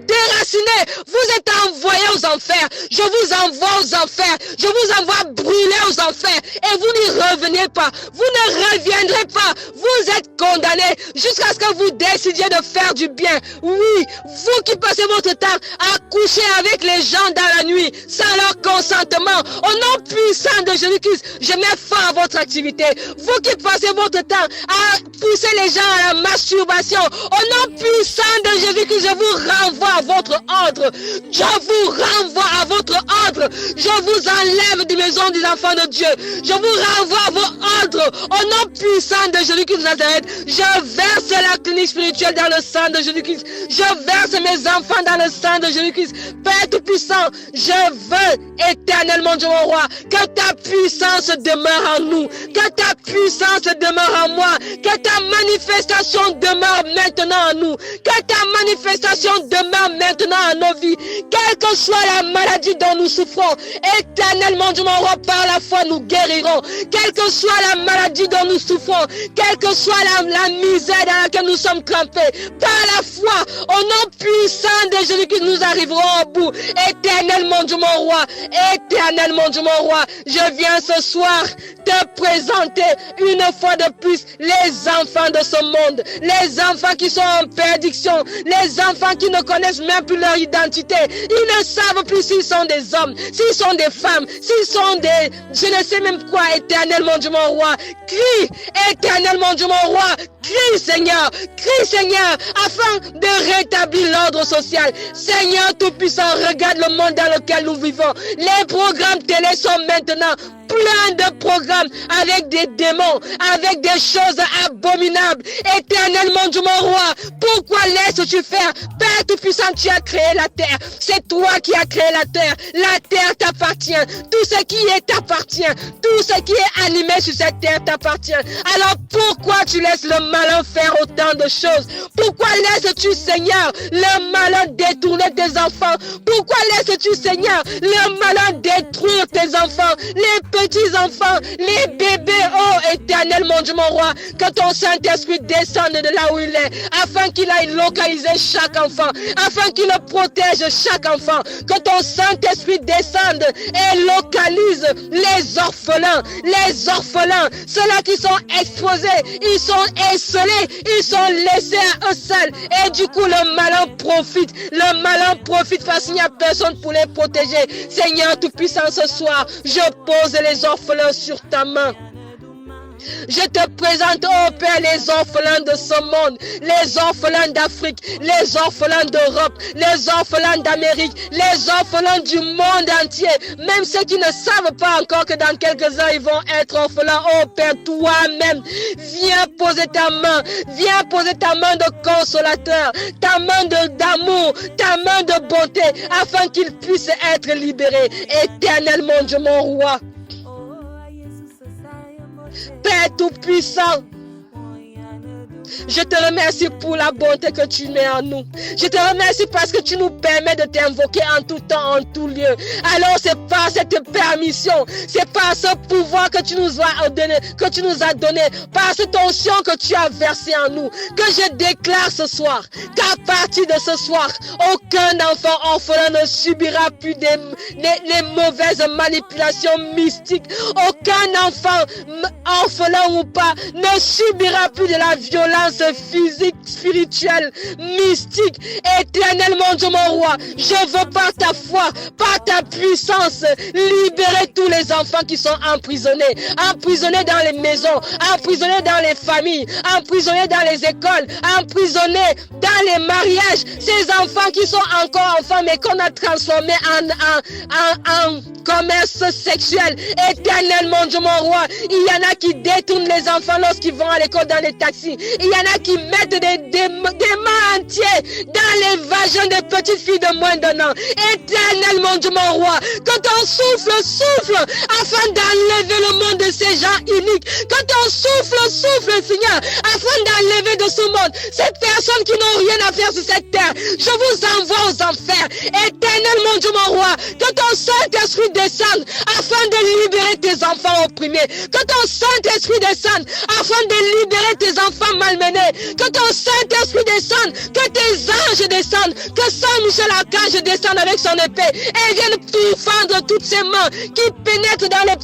déracinés, vous êtes envoyés aux enfers. Je vous envoie aux enfers, je vous envoie brûler aux enfers et vous n'y revenez pas, vous ne reviendrez pas, vous êtes condamnés jusqu'à ce que vous décidiez de faire du bien. Oui, vous qui passez votre temps à coucher avec les gens dans la nuit sans leur consentement, au nom puissant de Jésus-Christ, je mets fin à votre activité. Vous qui passez votre temps à pousser les gens à la masturbation, au nom puissant de Jésus-Christ, je vous renvoie à votre ordre. Je vous renvoie à votre ordre. Je vous enlève des maisons des enfants de Dieu. Je vous renvoie à vos ordres. Au nom puissant de Jésus-Christ de Nazareth, je verse la clinique spirituelle dans le sang de Jésus-Christ. Je verse mes enfants dans le sang de Jésus-Christ. Père Tout-Puissant, je veux éternellement, Dieu mon roi, que ta puissance demeure en nous, que ta puissance demeure en moi, que ta manifestation demeure maintenant en nous, que ta manifestation demeure maintenant en nos vies, quelle que soit la maladie dont nous souffrons, éternellement, Dieu mon roi, par la foi nous guérirons, quelle que soit la maladie dont nous souffrons, quelle que soit la misère dans laquelle nous sommes trempés, par la foi, au nom puissant de Jésus-Christ, nous arriverons au bout. Éternellement, Dieu mon roi, éternellement, Dieu mon roi, je viens ce soir te présenter une fois de plus les enfants de ce monde, les enfants qui sont en perdition, les enfants qui ne connaissent même plus leur identité, ils ne savent plus s'ils sont des hommes, s'ils sont des femmes, s'ils sont des, je ne sais même quoi. Éternellement, Dieu mon roi, crie, éternellement, Dieu mon roi, crie Seigneur, afin de rétablir l'ordre social. Seigneur Tout-Puissant, regarde le monde dans lequel nous vivons. Les programmes télé sont maintenant plein de programmes avec des démons, avec des choses abominables. Éternellement, Dieu mon roi, pourquoi laisses-tu faire? Père Tout-Puissant, tu as créé la terre. C'est toi qui as créé la terre. La terre t'appartient. Tout ce qui est t'appartient. Tout ce qui est animé sur cette terre t'appartient. Alors pourquoi tu laisses le malin faire autant de choses? Pourquoi laisses-tu, Seigneur, le malin détourner tes enfants? Pourquoi laisses-tu, Seigneur, le malin détruire tes enfants? Les petits-enfants, les bébés, oh éternel mon Dieu mon roi, que ton Saint-Esprit descende de là où il est, afin qu'il aille localiser chaque enfant, afin qu'il protège chaque enfant, que ton Saint-Esprit descende et localise les orphelins, ceux-là qui sont exposés, ils sont esselés, ils sont laissés à eux seuls, et du coup le malin profite parce qu'il n'y a personne pour les protéger. Seigneur Tout-Puissant, ce soir, je pose les orphelins sur ta main. Je te présente, oh Père, les orphelins de ce monde, les orphelins d'Afrique, les orphelins d'Europe, les orphelins d'Amérique, les orphelins du monde entier, même ceux qui ne savent pas encore que dans quelques heures ils vont être orphelins. Oh Père, toi-même, viens poser ta main de consolateur, ta main d'amour, ta main de bonté, afin qu'ils puissent être libérés. Éternel mon Dieu, mon roi, Père Tout-Puissant, je te remercie pour la bonté que tu mets en nous. Je te remercie parce que tu nous permets de t'invoquer en tout temps, en tout lieu. Alors c'est par cette permission, c'est par ce pouvoir que tu nous as donné, par cette onction que tu as versé en nous, que je déclare ce soir qu'à partir de ce soir, aucun enfant orphelin ne subira plus les mauvaises manipulations mystiques. Aucun enfant orphelin ou pas ne subira plus de la violence physique, spirituelle, mystique. Éternellement Dieu mon roi, je veux par ta foi, par ta puissance, libérer tous les enfants qui sont emprisonnés dans les maisons, emprisonnés dans les familles, emprisonnés dans les écoles, emprisonnés dans les mariages. Ces enfants qui sont encore enfants mais qu'on a transformés en commerce sexuel. Éternellement Dieu mon roi, il y en a qui détournent les enfants lorsqu'ils vont à l'école dans les taxis. Il y en a qui mettent des mains entiers dans les vagins des petites filles de moins d'un an. Éternellement Dieu mon roi, que ton souffle afin d'enlever le monde de ces gens uniques. Que ton souffle Seigneur, afin d'enlever de ce monde ces personnes qui n'ont rien à faire sur cette terre. Je vous envoie aux enfers. Éternellement Dieu mon roi, que ton Saint-Esprit descende afin de libérer tes enfants opprimés. Que ton Saint-Esprit descende afin de libérer tes enfants malmenés. Que ton Saint-Esprit descende, que tes anges descendent, que Saint-Michel Archange descende avec son épée et vienne pourfendre toutes ces mains qui pénètrent dans les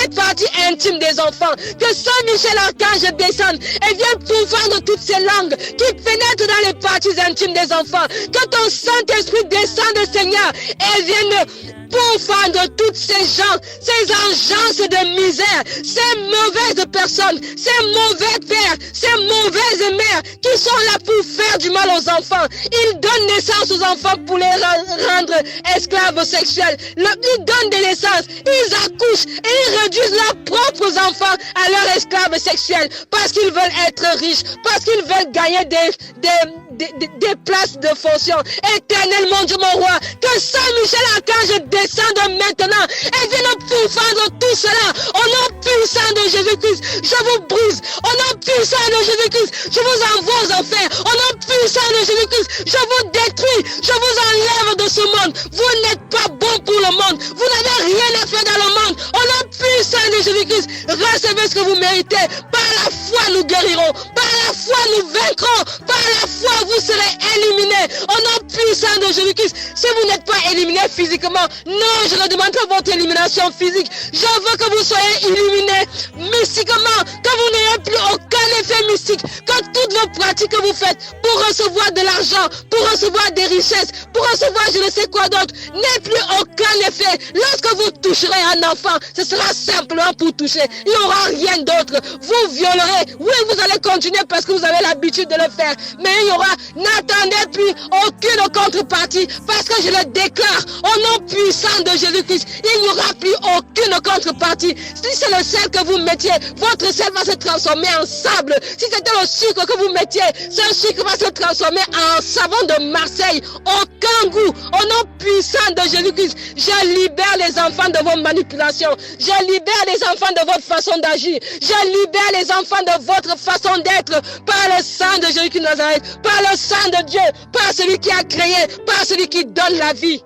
parties intimes des enfants. Que Saint-Michel Archange descende et vienne pourfendre toutes ces langues qui pénètrent dans les parties intimes des enfants. Que ton Saint-Esprit descende, Seigneur, et vienne pourfendre toutes ces gens, ces agences de misère, ces mauvaises personnes, ces mauvais pères, ces mauvaises mères qui sont là pour faire du mal aux enfants. Ils donnent naissance aux enfants pour les rendre esclaves sexuels. Ils donnent de naissance, ils accouchent et ils réduisent leurs propres enfants à leurs esclaves sexuels parce qu'ils veulent être riches, parce qu'ils veulent gagner des places de fonction. Éternellement Dieu mon roi, que Saint-Michel Archange descende maintenant et vienne pourfendre tout cela au nom puissant de Jésus-Christ. Je vous brise au nom puissant de Jésus-Christ. Je vous envoie aux enfers au nom puissant de Jésus-Christ. Je vous détruis, je vous enlève de ce monde. Vous n'êtes pas bon pour le monde, vous n'avez rien à faire dans le monde. Au nom puissant de Jésus-Christ, recevez ce que vous méritez. Par la foi nous guérirons, par la foi nous vaincrons, par la foi vous serez éliminés. Au nom puissant de Jésus-Christ. Si vous n'êtes pas éliminé physiquement, non, je ne demande pas votre élimination physique. Je veux que vous soyez éliminés mystiquement, que vous n'ayez plus aucun effet mystique, que toutes vos pratiques que vous faites pour recevoir de l'argent, pour recevoir des richesses, pour recevoir je ne sais quoi d'autre, n'ait plus aucun effet. Lorsque vous toucherez un enfant, ce sera simplement pour toucher. Il n'y aura rien d'autre. Vous violerez, Oui, vous allez continuer parce que vous avez l'habitude de le faire. Mais il y aura, n'attendez plus aucune contrepartie parce que je le déclare au nom puissant de Jésus-Christ. Il n'y aura plus aucune contrepartie. Si c'est le sel que vous mettiez, votre sel va se transformer en sable. Si c'était le sucre que vous mettiez, ce sucre va se transformer en savon de Marseille. Aucun goût. Au nom puissant de Jésus-Christ, je libère les enfants de vos manipulations. Je libère les enfants de votre façon d'agir. Je libère les enfants de votre façon d'être par le sang de Jésus-Christ de Nazareth, par le sang de Dieu, par celui qui a créé, par celui qui donne la vie.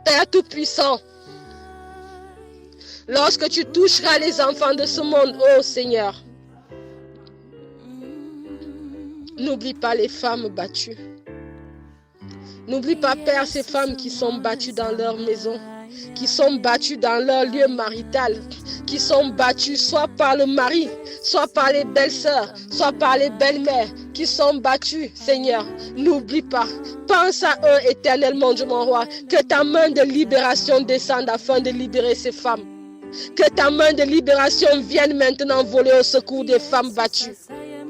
Père Tout-Puissant, lorsque tu toucheras les enfants de ce monde, ô Seigneur, n'oublie pas les femmes battues. N'oublie pas, Père, ces femmes qui sont battues dans leur maison, qui sont battues dans leur lieu marital, qui sont battues soit par le mari, soit par les belles-sœurs, soit par les belles-mères, qui sont battues, Seigneur. N'oublie pas, pense à eux éternellement, Dieu mon roi, que ta main de libération descende afin de libérer ces femmes. Que ta main de libération vienne maintenant voler au secours des femmes battues.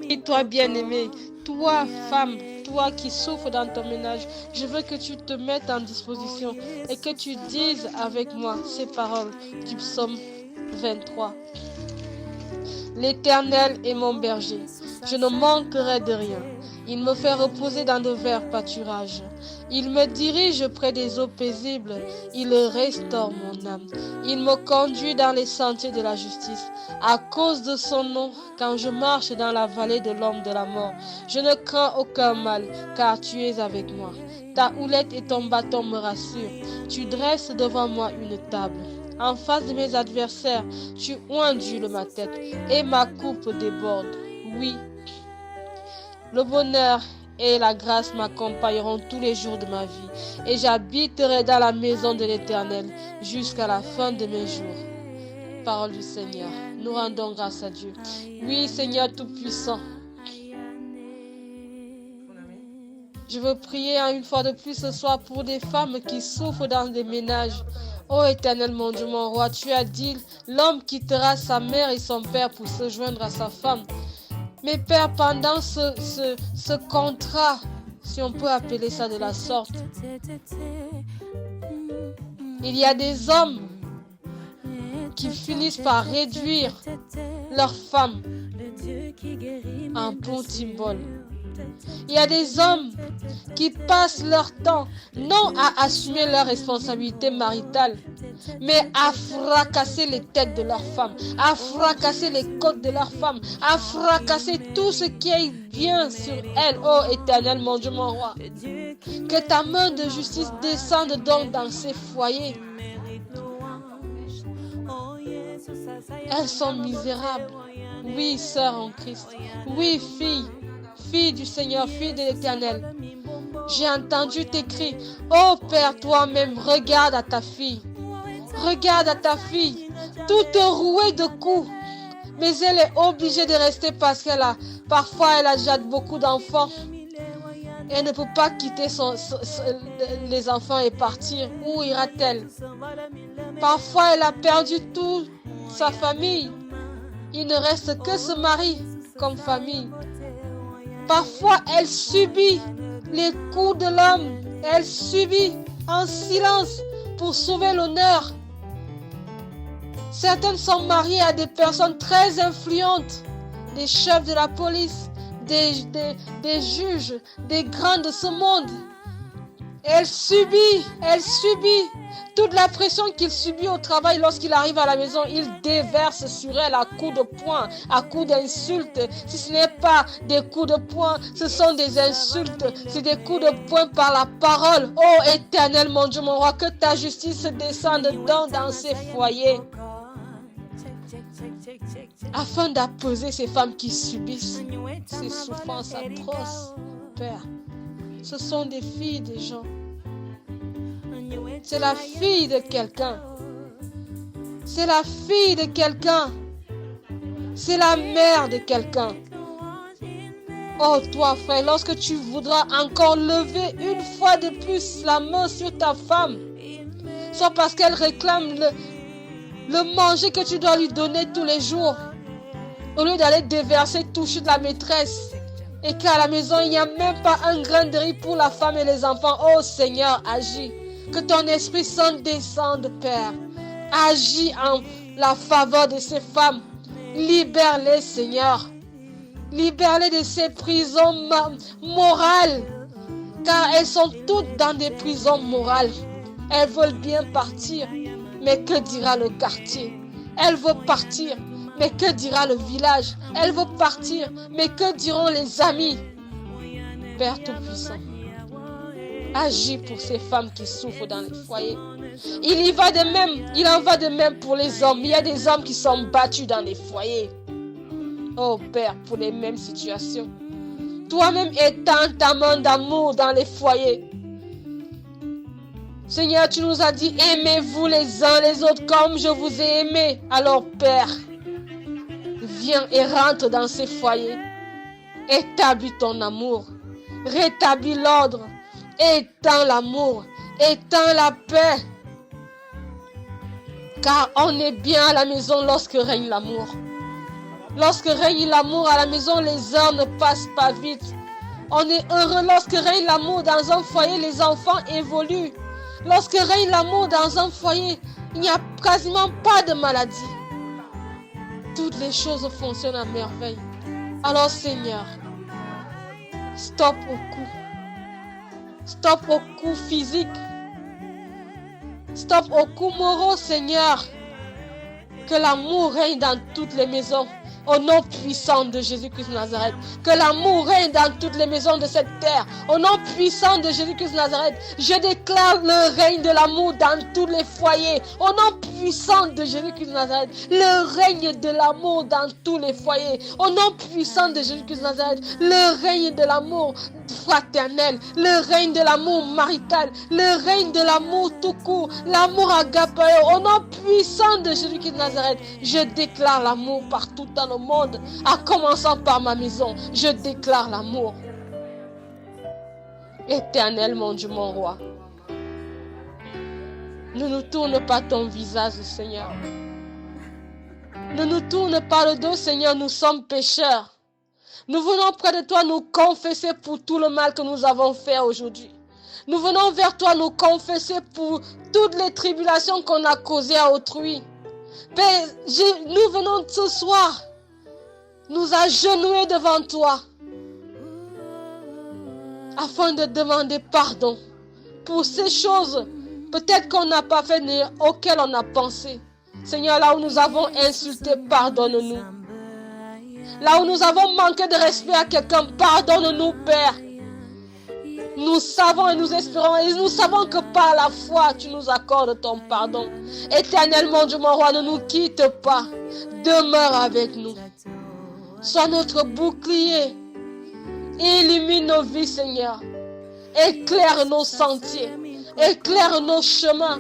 Et toi, bien-aimé, toi, femme, toi qui souffres dans ton ménage, je veux que tu te mettes en disposition et que tu dises avec moi ces paroles du psaume 23. L'Éternel est mon berger, je ne manquerai de rien. Il me fait reposer dans de verts pâturages. Il me dirige près des eaux paisibles. Il restaure mon âme. Il me conduit dans les sentiers de la justice. À cause de son nom, quand je marche dans la vallée de l'ombre de la mort, je ne crains aucun mal, car tu es avec moi. Ta houlette et ton bâton me rassurent. Tu dresses devant moi une table. En face de mes adversaires, tu ondules ma tête et ma coupe déborde. Oui, le bonheur et la grâce m'accompagneront tous les jours de ma vie, et j'habiterai dans la maison de l'Éternel jusqu'à la fin de mes jours. Parole du Seigneur. Nous rendons grâce à Dieu. Oui, Seigneur Tout-Puissant. Je veux prier une fois de plus ce soir pour des femmes qui souffrent dans des ménages. Ô Éternel, mon Dieu, mon roi, tu as dit, l'homme quittera sa mère et son père pour se joindre à sa femme. Mais Père, pendant ce contrat, si on peut appeler ça de la sorte, il y a des hommes qui finissent par réduire leur femme en pontimbole. Il y a des hommes qui passent leur temps non à assumer leurs responsabilités maritales, mais à fracasser les têtes de leurs femmes, à fracasser les côtes de leurs femmes, à fracasser tout ce qui est bien sur elles. Ô Éternel, mon Dieu, mon roi, que ta main de justice descende donc dans ces foyers. Elles sont misérables. Oui, sœur en Christ. Oui, fille du Seigneur, fille de l'Éternel. J'ai entendu tes cris. Oh Père, toi-même, regarde à ta fille. Regarde à ta fille, toute rouée de coups. Mais elle est obligée de rester parce parfois elle a déjà beaucoup d'enfants. Elle ne peut pas quitter les enfants et partir. Où ira-t-elle? Parfois elle a perdu toute sa famille. Il ne reste que ce mari comme famille. Parfois, elle subit les coups de l'homme. Elle subit en silence pour sauver l'honneur. Certaines sont mariées à des personnes très influentes, des chefs de la police, des juges, des grands de ce monde. Elle subit toute la pression qu'il subit au travail. Lorsqu'il arrive à la maison, il déverse sur elle à coups de poing, à coups d'insultes. Si ce n'est pas des coups de poing, ce sont des insultes. C'est des coups de poing par la parole. Oh Éternel, mon Dieu, mon roi, que ta justice descende dans ces foyers, afin d'apaiser ces femmes qui subissent ces souffrances atroces. Père, ce sont des filles des gens. C'est la fille de quelqu'un. C'est la fille de quelqu'un. C'est la mère de quelqu'un. Oh toi frère, lorsque tu voudras encore lever une fois de plus la main sur ta femme, soit parce qu'elle réclame le manger que tu dois lui donner tous les jours. Au lieu d'aller déverser toucher de la maîtresse. Et qu'à la maison, il n'y a même pas un grain de riz pour la femme et les enfants. Oh Seigneur, agis. Que ton Esprit Saint descende, Père. Agis en la faveur de ces femmes. Libère-les, Seigneur. Libère-les de ces prisons morales. Car elles sont toutes dans des prisons morales. Elles veulent bien partir. Mais que dira le quartier? Elles veulent partir. Mais que dira le village? Elle veut partir. Mais que diront les amis? Père Tout-Puissant, agis pour ces femmes qui souffrent dans les foyers. Il en va de même pour les hommes. Il y a des hommes qui sont battus dans les foyers. Oh Père, pour les mêmes situations. Toi-même étends ta main d'amour dans les foyers. Seigneur, tu nous as dit, aimez-vous les uns les autres comme je vous ai aimés. Alors Père, viens et rentre dans ces foyers. Établis ton amour. Rétablis l'ordre. Étends l'amour. Étends la paix. Car on est bien à la maison lorsque règne l'amour. Lorsque règne l'amour à la maison, les heures ne passent pas vite. On est heureux lorsque règne l'amour dans un foyer, les enfants évoluent. Lorsque règne l'amour dans un foyer, il n'y a quasiment pas de maladie. Toutes les choses fonctionnent à merveille. Alors Seigneur, stop au coup. Stop au coup physique. Stop au coup moraux, Seigneur. Que l'amour règne dans toutes les maisons. Au nom puissant de Jésus-Christ de Nazareth. Que l'amour règne dans toutes les maisons de cette terre. Au nom puissant de Jésus-Christ de Nazareth. Je déclare le règne de l'amour dans tous les foyers. Au nom puissant de Jésus-Christ de Nazareth. Le règne de l'amour dans tous les foyers. Au nom puissant de Jésus-Christ de Nazareth. Le règne de l'amour fraternel. Le règne de l'amour marital. Le règne de l'amour tout court. L'amour agapao. Au nom puissant de Jésus-Christ de Nazareth. Je déclare l'amour partout dans le monde, en commençant par ma maison. Je déclare l'amour. Éternel mon Dieu, mon roi, ne nous tourne pas ton visage, Seigneur. Ne nous tourne pas le dos, Seigneur, nous sommes pécheurs. Nous venons près de toi nous confesser pour tout le mal que nous avons fait aujourd'hui. Nous venons vers toi nous confesser pour toutes les tribulations qu'on a causées à autrui. Père, nous venons ce soir nous agenouiller devant toi afin de demander pardon pour ces choses peut-être qu'on n'a pas fait ni auxquelles on a pensé. Seigneur, là où nous avons insulté, pardonne-nous. Là où nous avons manqué de respect à quelqu'un, pardonne-nous, Père. Nous savons et nous espérons et nous savons que par la foi, tu nous accordes ton pardon. Éternel mon Dieu, mon roi, ne nous quitte pas. Demeure avec nous. Sois notre bouclier. Illumine nos vies, Seigneur. Éclaire nos sentiers. Éclaire nos chemins.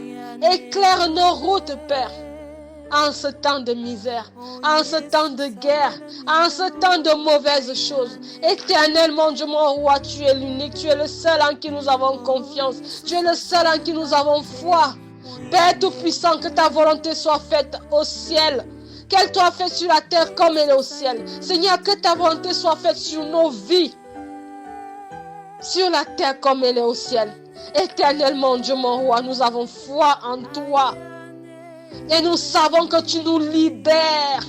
Éclaire nos routes, Père. En ce temps de misère, en ce temps de guerre, en ce temps de mauvaises choses. Éternel mon Dieu, mon roi, tu es l'unique, tu es le seul en qui nous avons confiance, tu es le seul en qui nous avons foi. Père Tout-Puissant, que ta volonté soit faite au ciel, qu'elle soit faite sur la terre comme elle est au ciel. Seigneur, que ta volonté soit faite sur nos vies, sur la terre comme elle est au ciel. Éternel mon Dieu, mon roi, nous avons foi en toi. Et nous savons que tu nous libères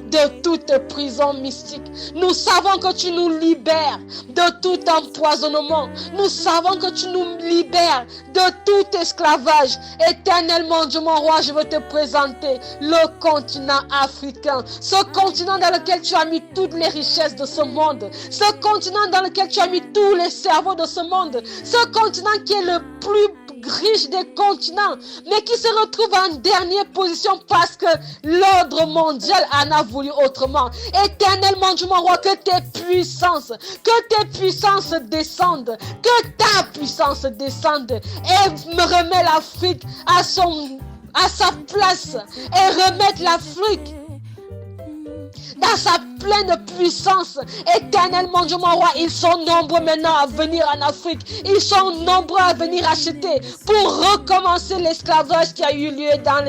de toute prison mystique. Nous savons que tu nous libères de tout empoisonnement. Nous savons que tu nous libères de tout esclavage. Éternel mon Dieu, mon roi, je veux te présenter le continent africain. Ce continent dans lequel tu as mis toutes les richesses de ce monde. Ce continent dans lequel tu as mis tous les cerveaux de ce monde. Ce continent qui est le plus riche des continents, mais qui se retrouve en dernière position parce que l'ordre mondial en a voulu autrement. Éternel mon Dieu, mon roi, que tes puissances descendent, que ta puissance descende et me remet l'Afrique à sa place et remette l'Afrique dans sa plein de puissance. Éternel mon Dieu, mon roi, ils sont nombreux maintenant à venir en Afrique. Ils sont nombreux à venir acheter pour recommencer l'esclavage qui a eu lieu dans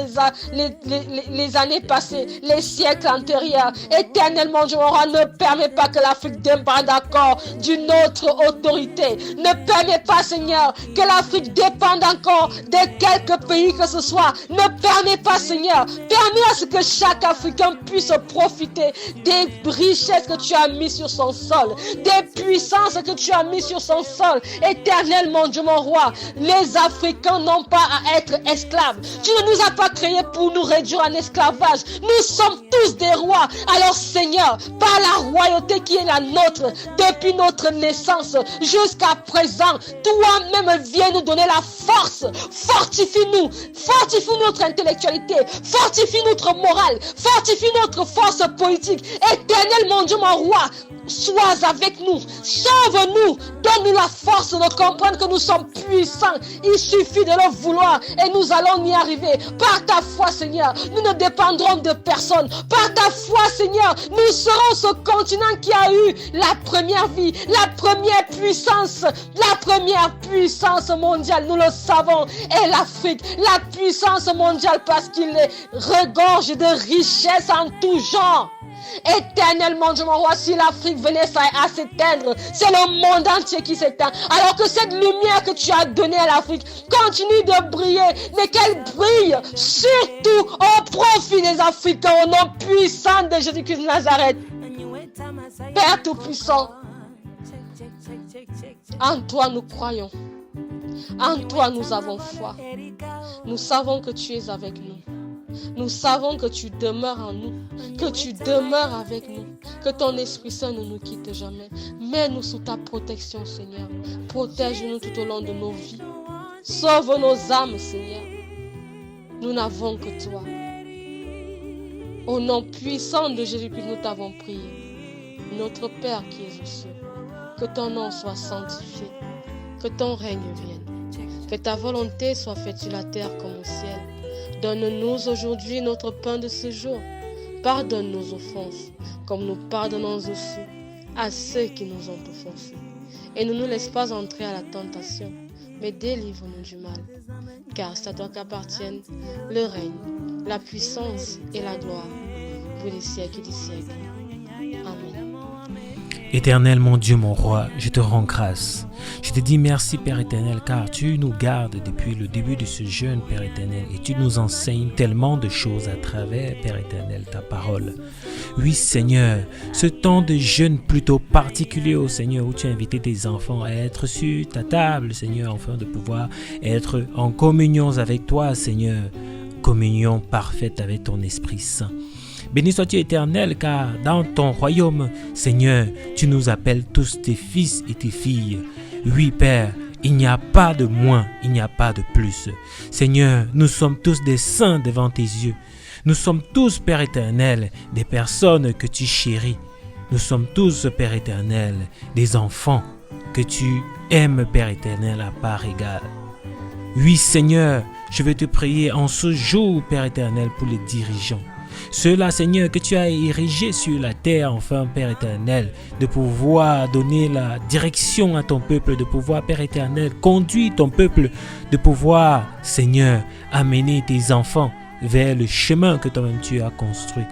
les années passées, les siècles antérieurs. Éternel mon Dieu, mon roi, ne permets pas que l'Afrique dépende encore d'une autre autorité. Ne permets pas, Seigneur, que l'Afrique dépende encore de quelques pays que ce soit. Ne permets pas, Seigneur. Permets à ce que chaque Africain puisse profiter des richesses que tu as mises sur son sol, des puissances que tu as mises sur son sol. Éternel mon Dieu, mon roi, les Africains n'ont pas à être esclaves. Tu ne nous as pas créés pour nous réduire en esclavage. Nous sommes tous des rois. Alors Seigneur, par la royauté qui est la nôtre depuis notre naissance jusqu'à présent, toi-même viens nous donner la force. Fortifie-nous, fortifie notre intellectualité, fortifie notre morale, fortifie notre force politique. Éternel mon Dieu, mon roi, sois avec nous, sauve-nous, donne-nous la force de comprendre que nous sommes puissants. Il suffit de le vouloir et nous allons y arriver. Par ta foi, Seigneur, nous ne dépendrons de personne. Par ta foi, Seigneur, nous serons ce continent qui a eu la première vie, la première puissance mondiale, nous le savons, est l'Afrique, la puissance mondiale parce qu'il regorge de richesses en tout genre. Éternel mon Dieu, mon roi, si l'Afrique venait à s'éteindre, c'est le monde entier qui s'éteint. Alors que cette lumière que tu as donnée à l'Afrique continue de briller, mais qu'elle brille surtout au profit des Africains, au nom puissant de Jésus-Christ de Nazareth. Père Tout-Puissant, en toi nous croyons, en toi nous avons foi. Nous savons que tu es avec nous. Nous savons que tu demeures en nous, que tu demeures avec nous, que ton Esprit Saint ne nous quitte jamais. Mets-nous sous ta protection, Seigneur. Protège-nous tout au long de nos vies. Sauve nos âmes, Seigneur. Nous n'avons que toi. Au nom puissant de Jésus-Christ, nous t'avons prié. Notre Père qui es aux cieux, que ton nom soit sanctifié, que ton règne vienne, que ta volonté soit faite sur la terre comme au ciel. Donne-nous aujourd'hui notre pain de ce jour. Pardonne nos offenses, comme nous pardonnons aussi à ceux qui nous ont offensés. Et ne nous laisse pas entrer à la tentation, mais délivre-nous du mal. Car c'est à toi qu'appartiennent le règne, la puissance et la gloire pour les siècles des siècles. Amen. Éternel mon Dieu, mon roi, je te rends grâce. Je te dis merci Père éternel car tu nous gardes depuis le début de ce jeûne Père éternel et tu nous enseignes tellement de choses à travers Père éternel ta parole. Oui Seigneur, ce temps de jeûne plutôt particulier au Seigneur où tu as invité tes enfants à être sur ta table Seigneur afin de pouvoir être en communion avec toi Seigneur, communion parfaite avec ton Esprit Saint. Béni sois-tu éternel, car dans ton royaume, Seigneur, tu nous appelles tous tes fils et tes filles. Oui, Père, il n'y a pas de moins, il n'y a pas de plus. Seigneur, nous sommes tous des saints devant tes yeux. Nous sommes tous, Père éternel, des personnes que tu chéris. Nous sommes tous, Père éternel, des enfants que tu aimes, Père éternel, à part égale. Oui, Seigneur, je veux te prier en ce jour, Père éternel, pour les dirigeants. Ceux-là, Seigneur, que tu as érigés sur la terre, enfin, Père éternel, de pouvoir donner la direction à ton peuple, de pouvoir, Père éternel, conduire ton peuple, de pouvoir, Seigneur, amener tes enfants vers le chemin que toi-même tu as construit.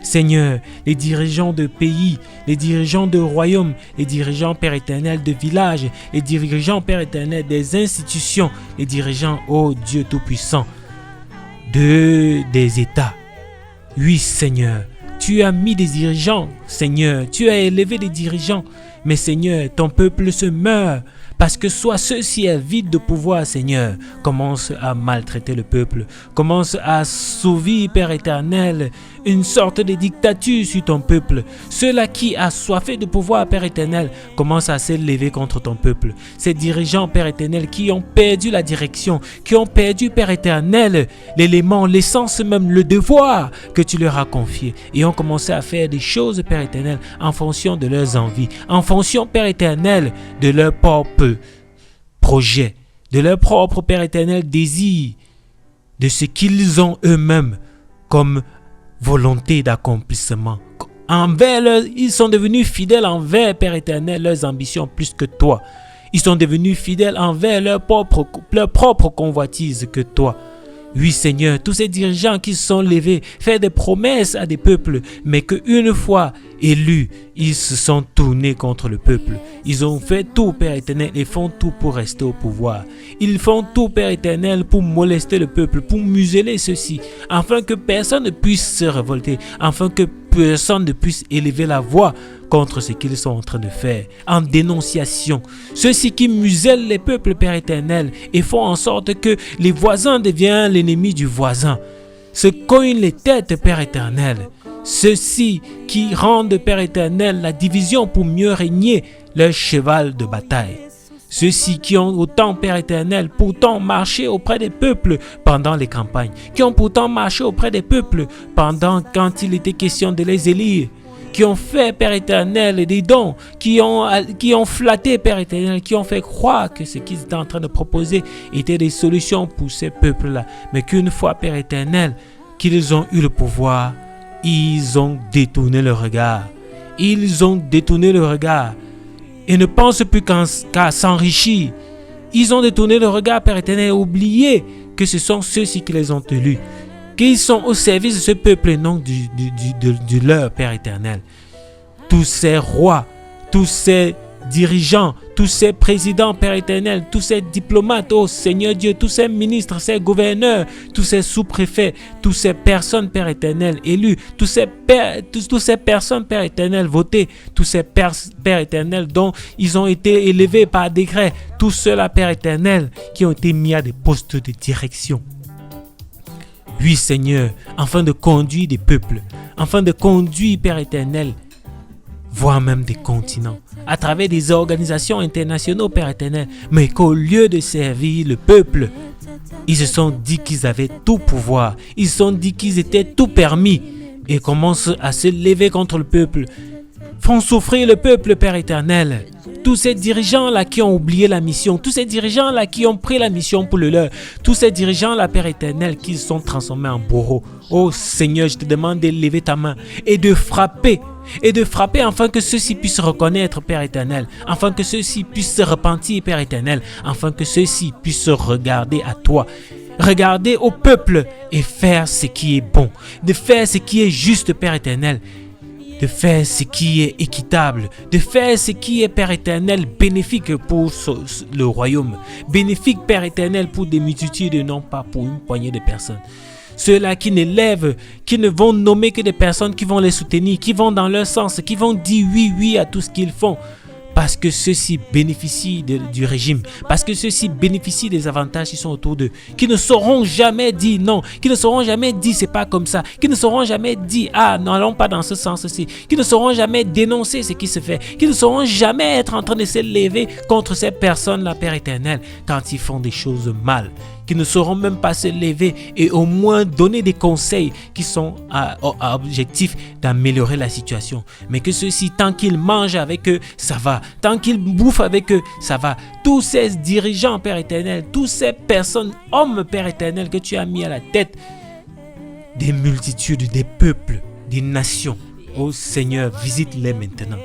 Seigneur, les dirigeants de pays, les dirigeants de royaumes, les dirigeants, Père éternel, de villages, les dirigeants, Père éternel, des institutions, les dirigeants, ô Dieu Tout-Puissant, des États. Oui, Seigneur, tu as mis des dirigeants, Seigneur, tu as élevé des dirigeants, mais Seigneur, ton peuple se meurt parce que soit ceux-ci avides de pouvoir, Seigneur, commencent à maltraiter le peuple, commencent à sauver, Père éternel, une sorte de dictature sur ton peuple. Ceux-là qui assoiffés de pouvoir, Père éternel, commencent à s'élever contre ton peuple. Ces dirigeants, Père éternel, qui ont perdu la direction, qui ont perdu, Père éternel, l'élément, l'essence même, le devoir que tu leur as confié et ont commencé à faire des choses, Père éternel, en fonction de leurs envies, en fonction, Père éternel, de leur propre projet, de leur propre, Père éternel, désir, de ce qu'ils ont eux-mêmes comme volonté d'accomplissement, Ils sont devenus fidèles envers, Père éternel, leurs ambitions plus que toi. Ils sont devenus fidèles envers leur propre convoitise que toi. Oui, Seigneur, tous ces dirigeants qui se sont levés, faire des promesses à des peuples, mais qu'une fois élus, ils se sont tournés contre le peuple. Ils ont fait tout, Père éternel, et font tout pour rester au pouvoir. Ils font tout, Père éternel, pour molester le peuple, pour museler ceux-ci, afin que personne ne puisse se révolter, afin que personne ne puisse élever la voix contre ce qu'ils sont en train de faire, en dénonciation. Ceux-ci qui musellent les peuples, Père éternel, et font en sorte que les voisins deviennent l'ennemi du voisin, se cognent les têtes, Père éternel. Ceux-ci qui rendent, Père éternel, la division pour mieux régner leur cheval de bataille. Ceux-ci qui ont autant, Père éternel, pourtant marché auprès des peuples pendant les campagnes, qui ont pourtant marché auprès des peuples quand il était question de les élire, qui ont fait, Père éternel, des dons, qui ont flatté, Père éternel, qui ont fait croire que ce qu'ils étaient en train de proposer était des solutions pour ces peuples-là. Mais qu'une fois, Père éternel, qu'ils ont eu le pouvoir, ils ont détourné le regard. Ils ont détourné le regard et ne pensent plus qu'à s'enrichir. Ils ont détourné le regard, Père éternel, et oublié que ce sont ceux-ci qui les ont élus, qu'ils sont au service de ce peuple et non du leur, Père éternel. Tous ces rois, tous ces dirigeants, tous ces présidents, Père éternel, tous ces diplomates, oh Seigneur Dieu, tous ces ministres, ces gouverneurs, tous ces sous-préfets, toutes ces personnes, Père éternel, élues, toutes ces personnes, Père éternel, votées, tous ces Père éternel, dont ils ont été élevés par décret, tous ceux-là, Père éternel, qui ont été mis à des postes de direction. Oui, Seigneur, afin de conduire des peuples, afin de conduire, Père éternel, voire même des continents, à travers des organisations internationales, Père éternel, mais qu'au lieu de servir le peuple, ils se sont dit qu'ils avaient tout pouvoir, ils se sont dit qu'ils étaient tout permis, et commencent à se lever contre le peuple, font souffrir le peuple, Père éternel. Tous ces dirigeants-là qui ont oublié la mission, tous ces dirigeants-là qui ont pris la mission pour le leur, tous ces dirigeants-là, Père éternel, qui se sont transformés en bourreaux. Oh Seigneur, je te demande de lever ta main et de frapper afin que ceux-ci puissent reconnaître, Père éternel, afin que ceux-ci puissent se repentir, Père éternel, afin que ceux-ci puissent regarder à toi, regarder au peuple et faire ce qui est bon, de faire ce qui est juste, Père éternel, de faire ce qui est équitable, de faire ce qui est, Père éternel, bénéfique pour le royaume, bénéfique, Père éternel, pour des multitudes et non pas pour une poignée de personnes. Ceux-là qui n'élèvent, qui ne vont nommer que des personnes qui vont les soutenir, qui vont dans leur sens, qui vont dire oui à tout ce qu'ils font, parce que ceux-ci bénéficient du régime, parce que ceux-ci bénéficient des avantages qui sont autour d'eux, qui ne sauront jamais dire non, qui ne sauront jamais dire c'est pas comme ça, qui ne sauront jamais dire n'allons pas dans ce sens-ci, qui ne sauront jamais dénoncer ce qui se fait, qui ne sauront jamais être en train de se lever contre ces personnes-là, Père éternel, quand ils font des choses mal, qui ne sauront même pas se lever et au moins donner des conseils qui sont à objectif d'améliorer la situation. Mais que ceux-ci, tant qu'ils mangent avec eux, ça va. Tant qu'ils bouffent avec eux, ça va. Tous ces dirigeants, Père éternel, toutes ces personnes, hommes, Père éternel, que tu as mis à la tête des multitudes, des peuples, des nations. Oh Seigneur, visite-les maintenant.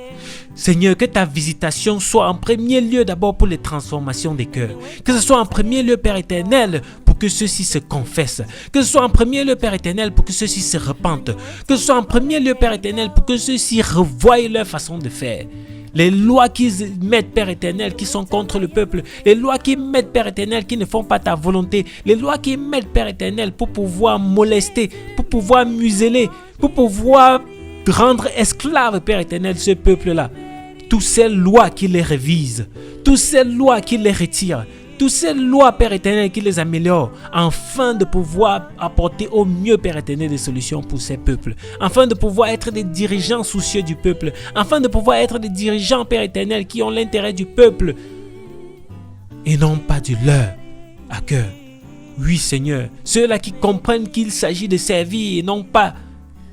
Seigneur, que ta visitation soit en premier lieu d'abord pour les transformations des cœurs. Que ce soit en premier lieu, Père éternel, pour que ceux-ci se confessent. Que ce soit en premier lieu, Père éternel, pour que ceux-ci se repentent. Que ce soit en premier lieu, Père éternel, pour que ceux-ci revoient leur façon de faire. Les lois qu'ils mettent, Père éternel, qui sont contre le peuple. Les lois qu'ils mettent, Père éternel, qui ne font pas ta volonté. Les lois qu'ils mettent, Père éternel, pour pouvoir molester, pour pouvoir museler, pour pouvoir rendre esclave, Père éternel, ce peuple-là. Toutes ces lois qui les révisent, toutes ces lois qui les retirent, toutes ces lois, Père éternel, qui les améliorent, afin de pouvoir apporter au mieux, Père éternel, des solutions pour ces peuples, afin de pouvoir être des dirigeants soucieux du peuple, afin de pouvoir être des dirigeants, Père éternel, qui ont l'intérêt du peuple et non pas du leur à cœur. Oui, Seigneur, ceux-là qui comprennent qu'il s'agit de servir et non pas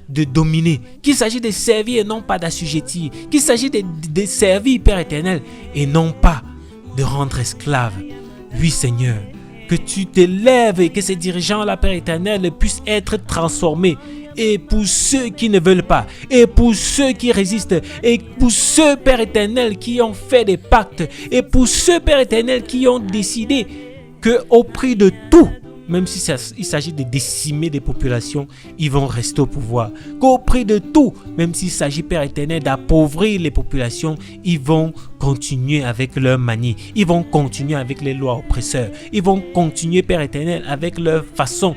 de dominer, qu'il s'agit de servir et non pas d'assujettir, qu'il s'agit de servir, Père éternel, et non pas de rendre esclave. Oui, Seigneur, que tu t'élèves et que ces dirigeants-là, Père éternel, puissent être transformés et pour ceux qui ne veulent pas, et pour ceux qui résistent, et pour ceux, Père éternel, qui ont fait des pactes, et pour ceux, Père éternel, qui ont décidé qu'au prix de tout, même il s'agit de décimer des populations, ils vont rester au pouvoir. Qu'au prix de tout, même s'il s'agit, Père éternel, d'appauvrir les populations, ils vont continuer avec leur manie. Ils vont continuer avec les lois oppresseurs. Ils vont continuer, Père éternel, avec leur façon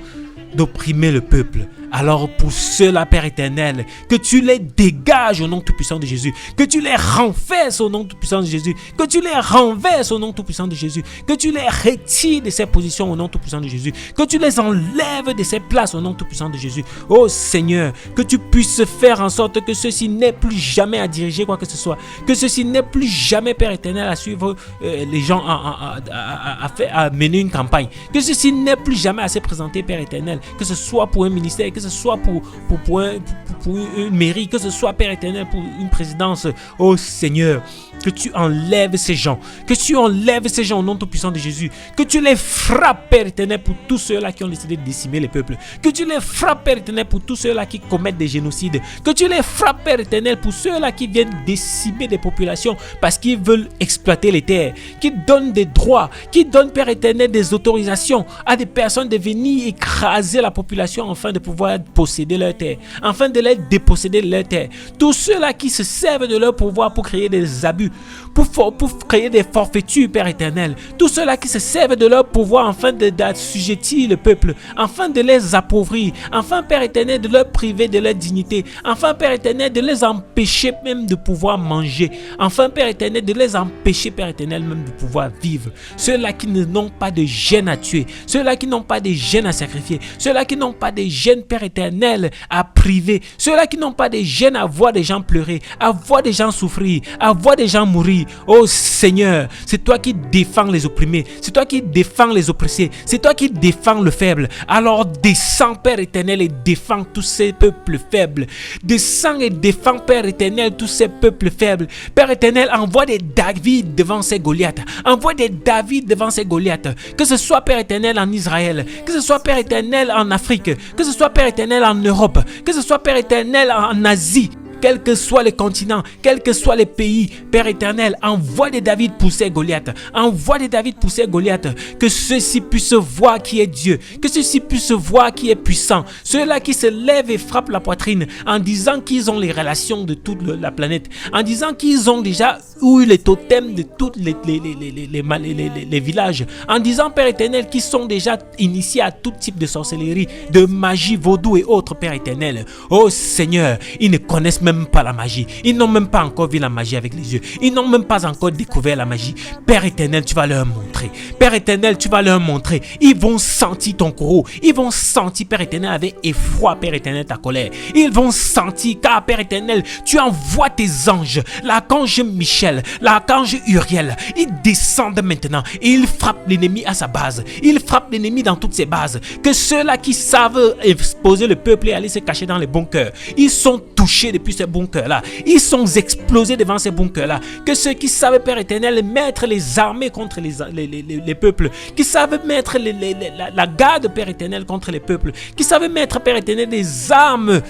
d'opprimer le peuple. Alors pour ceux-là, Père éternel, que tu les dégages au nom tout-puissant de Jésus, que tu les renverses au nom tout-puissant de Jésus, que tu les renverses au nom tout-puissant de Jésus, que tu les retires de ces positions au nom tout-puissant de Jésus, que tu les enlèves de ces places au nom tout-puissant de Jésus. Oh Seigneur, que tu puisses faire en sorte que ceci n'ait plus jamais à diriger quoi que ce soit, que ceci n'ait plus jamais, Père éternel, à suivre les gens, à mener une campagne, que ceci n'ait plus jamais à se présenter, Père éternel, que ce soit pour un ministère, que ce soit pour une mairie, que ce soit, Père éternel, pour une présidence. Oh Seigneur, que tu enlèves ces gens, que tu enlèves ces gens au nom tout-puissant de Jésus, que tu les frappes, Père éternel, pour tous ceux-là qui ont décidé de décimer les peuples, que tu les frappes, Père éternel, pour tous ceux-là qui commettent des génocides, que tu les frappes, Père éternel, pour ceux-là qui viennent décimer des populations parce qu'ils veulent exploiter les terres, qui donnent des droits, qui donnent, Père éternel, des autorisations à des personnes de venir écraser la population afin de pouvoir posséder leur terre, afin de les déposséder de leur terre. Tous ceux-là qui se servent de leur pouvoir pour créer des abus, pour créer des forfaitures, Père éternel. Tous ceux-là qui se servent de leur pouvoir afin d'assujettir le peuple, afin de les appauvrir, afin, Père éternel, de leur priver de leur dignité, afin, Père éternel, de les empêcher même de pouvoir manger, afin, Père éternel, de les empêcher, Père éternel, même de pouvoir vivre. Ceux-là qui n'ont pas de gêne à tuer, ceux-là qui n'ont pas de gêne à sacrifier, ceux-là qui n'ont pas de gêne, Père éternel, à priver, ceux-là qui n'ont pas de gêne à voir des gens pleurer, à voir des gens souffrir, à voir des gens mourir. Oh Seigneur, c'est toi qui défends les opprimés, c'est toi qui défends les oppressés, c'est toi qui défends le faible. Alors descends, Père éternel, et défends tous ces peuples faibles. Descends et défends, Père éternel, tous ces peuples faibles. Père éternel, envoie des David devant ces Goliaths. Envoie des David devant ces Goliaths. Que ce soit, Père éternel, en Israël, que ce soit, Père éternel, en Afrique, que ce soit, Père éternel, en Europe, que ce soit, Père éternel, en Asie. Quels que soient les continents, quels que soient les pays, Père éternel, envoie des David pousser Goliath. Envoie des David pousser Goliath. Que ceux-ci puissent voir qui est Dieu. Que ceux-ci puissent voir qui est puissant. Ceux-là qui se lèvent et frappent la poitrine en disant qu'ils ont les relations de toute la planète. En disant qu'ils ont déjà eu les totems de tous les villages. En disant, Père éternel, qu'ils sont déjà initiés à tout type de sorcellerie, de magie, vaudou et autres, Père éternel. Oh Seigneur, ils ne connaissent même pas la magie. Ils n'ont même pas encore vu la magie avec les yeux. Ils n'ont même pas encore découvert la magie. Père éternel, tu vas leur montrer. Père éternel, tu vas leur montrer. Ils vont sentir ton courroux. Ils vont sentir, Père éternel, avec effroi, Père éternel, ta colère. Ils vont sentir, car Père éternel, tu envoies tes anges, l'archange Michel, l'archange Uriel. Ils descendent maintenant et ils frappent l'ennemi à sa base. Ils frappent l'ennemi dans toutes ses bases. Que ceux-là qui savent exposer le peuple et aller se cacher dans les bunkers, ils sont touchés depuis ces bunkers-là. Ils sont explosés devant ces bunkers-là. Que ceux qui savent, Père éternel, mettre les armées contre les peuples, qui savent mettre la garde, Père éternel, contre les peuples, qui savent mettre, Père éternel, des armes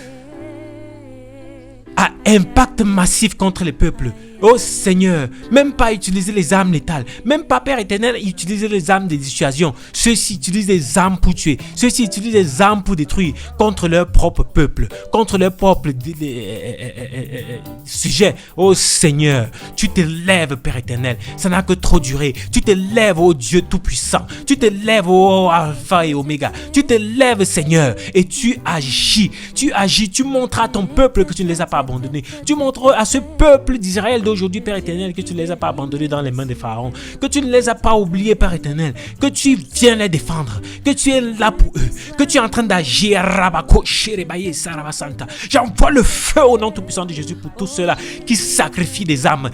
à impact massif contre les peuples. Oh Seigneur, même pas utiliser les armes létales, même pas, Père éternel, utiliser les armes de dissuasion. Ceux-ci utilisent des armes pour tuer, ceux-ci utilisent des armes pour détruire contre leur propre peuple, contre leur propre sujet. Oh Seigneur, tu te lèves, Père éternel, ça n'a que trop duré. Tu te lèves, oh Dieu tout-puissant, tu te lèves, oh Alpha et Oméga, tu te lèves, Seigneur, et tu agis, tu montres à ton peuple que tu ne les as pas abandonnés, tu montres à ce peuple d'Israël aujourd'hui, Père éternel, que tu ne les as pas abandonnés dans les mains des pharaons, que tu ne les as pas oubliés, Père éternel, que tu viens les défendre, que tu es là pour eux, que tu es en train d'agir. J'envoie le feu au nom tout-puissant de Jésus pour tous ceux-là qui sacrifient des âmes,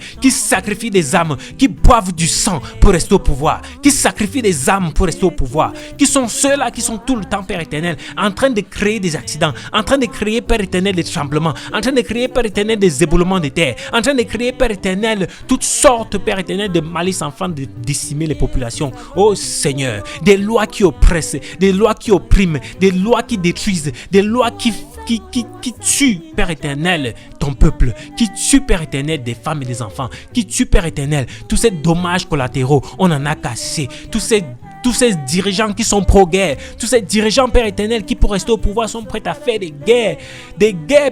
qui boivent du sang pour rester au pouvoir, qui sacrifient des âmes pour rester au pouvoir, qui sont ceux-là qui sont tout le temps, Père éternel, en train de créer des accidents, en train de créer, Père éternel, des tremblements, en train de créer, Père éternel, des éboulements de terre, en train de créer, Père éternel, toutes sortes, Père éternel, de malice afin de décimer les populations. Oh Seigneur, des lois qui oppressent, des lois qui oppriment, des lois qui détruisent, des lois qui qui tue, Père éternel, ton peuple, qui tue, Père éternel, des femmes et des enfants, qui tue, Père éternel, tous ces dommages collatéraux, on en a cassé, tous ces dirigeants qui sont pro-guerre, tous ces dirigeants, Père éternel, qui pour rester au pouvoir sont prêts à faire des guerres,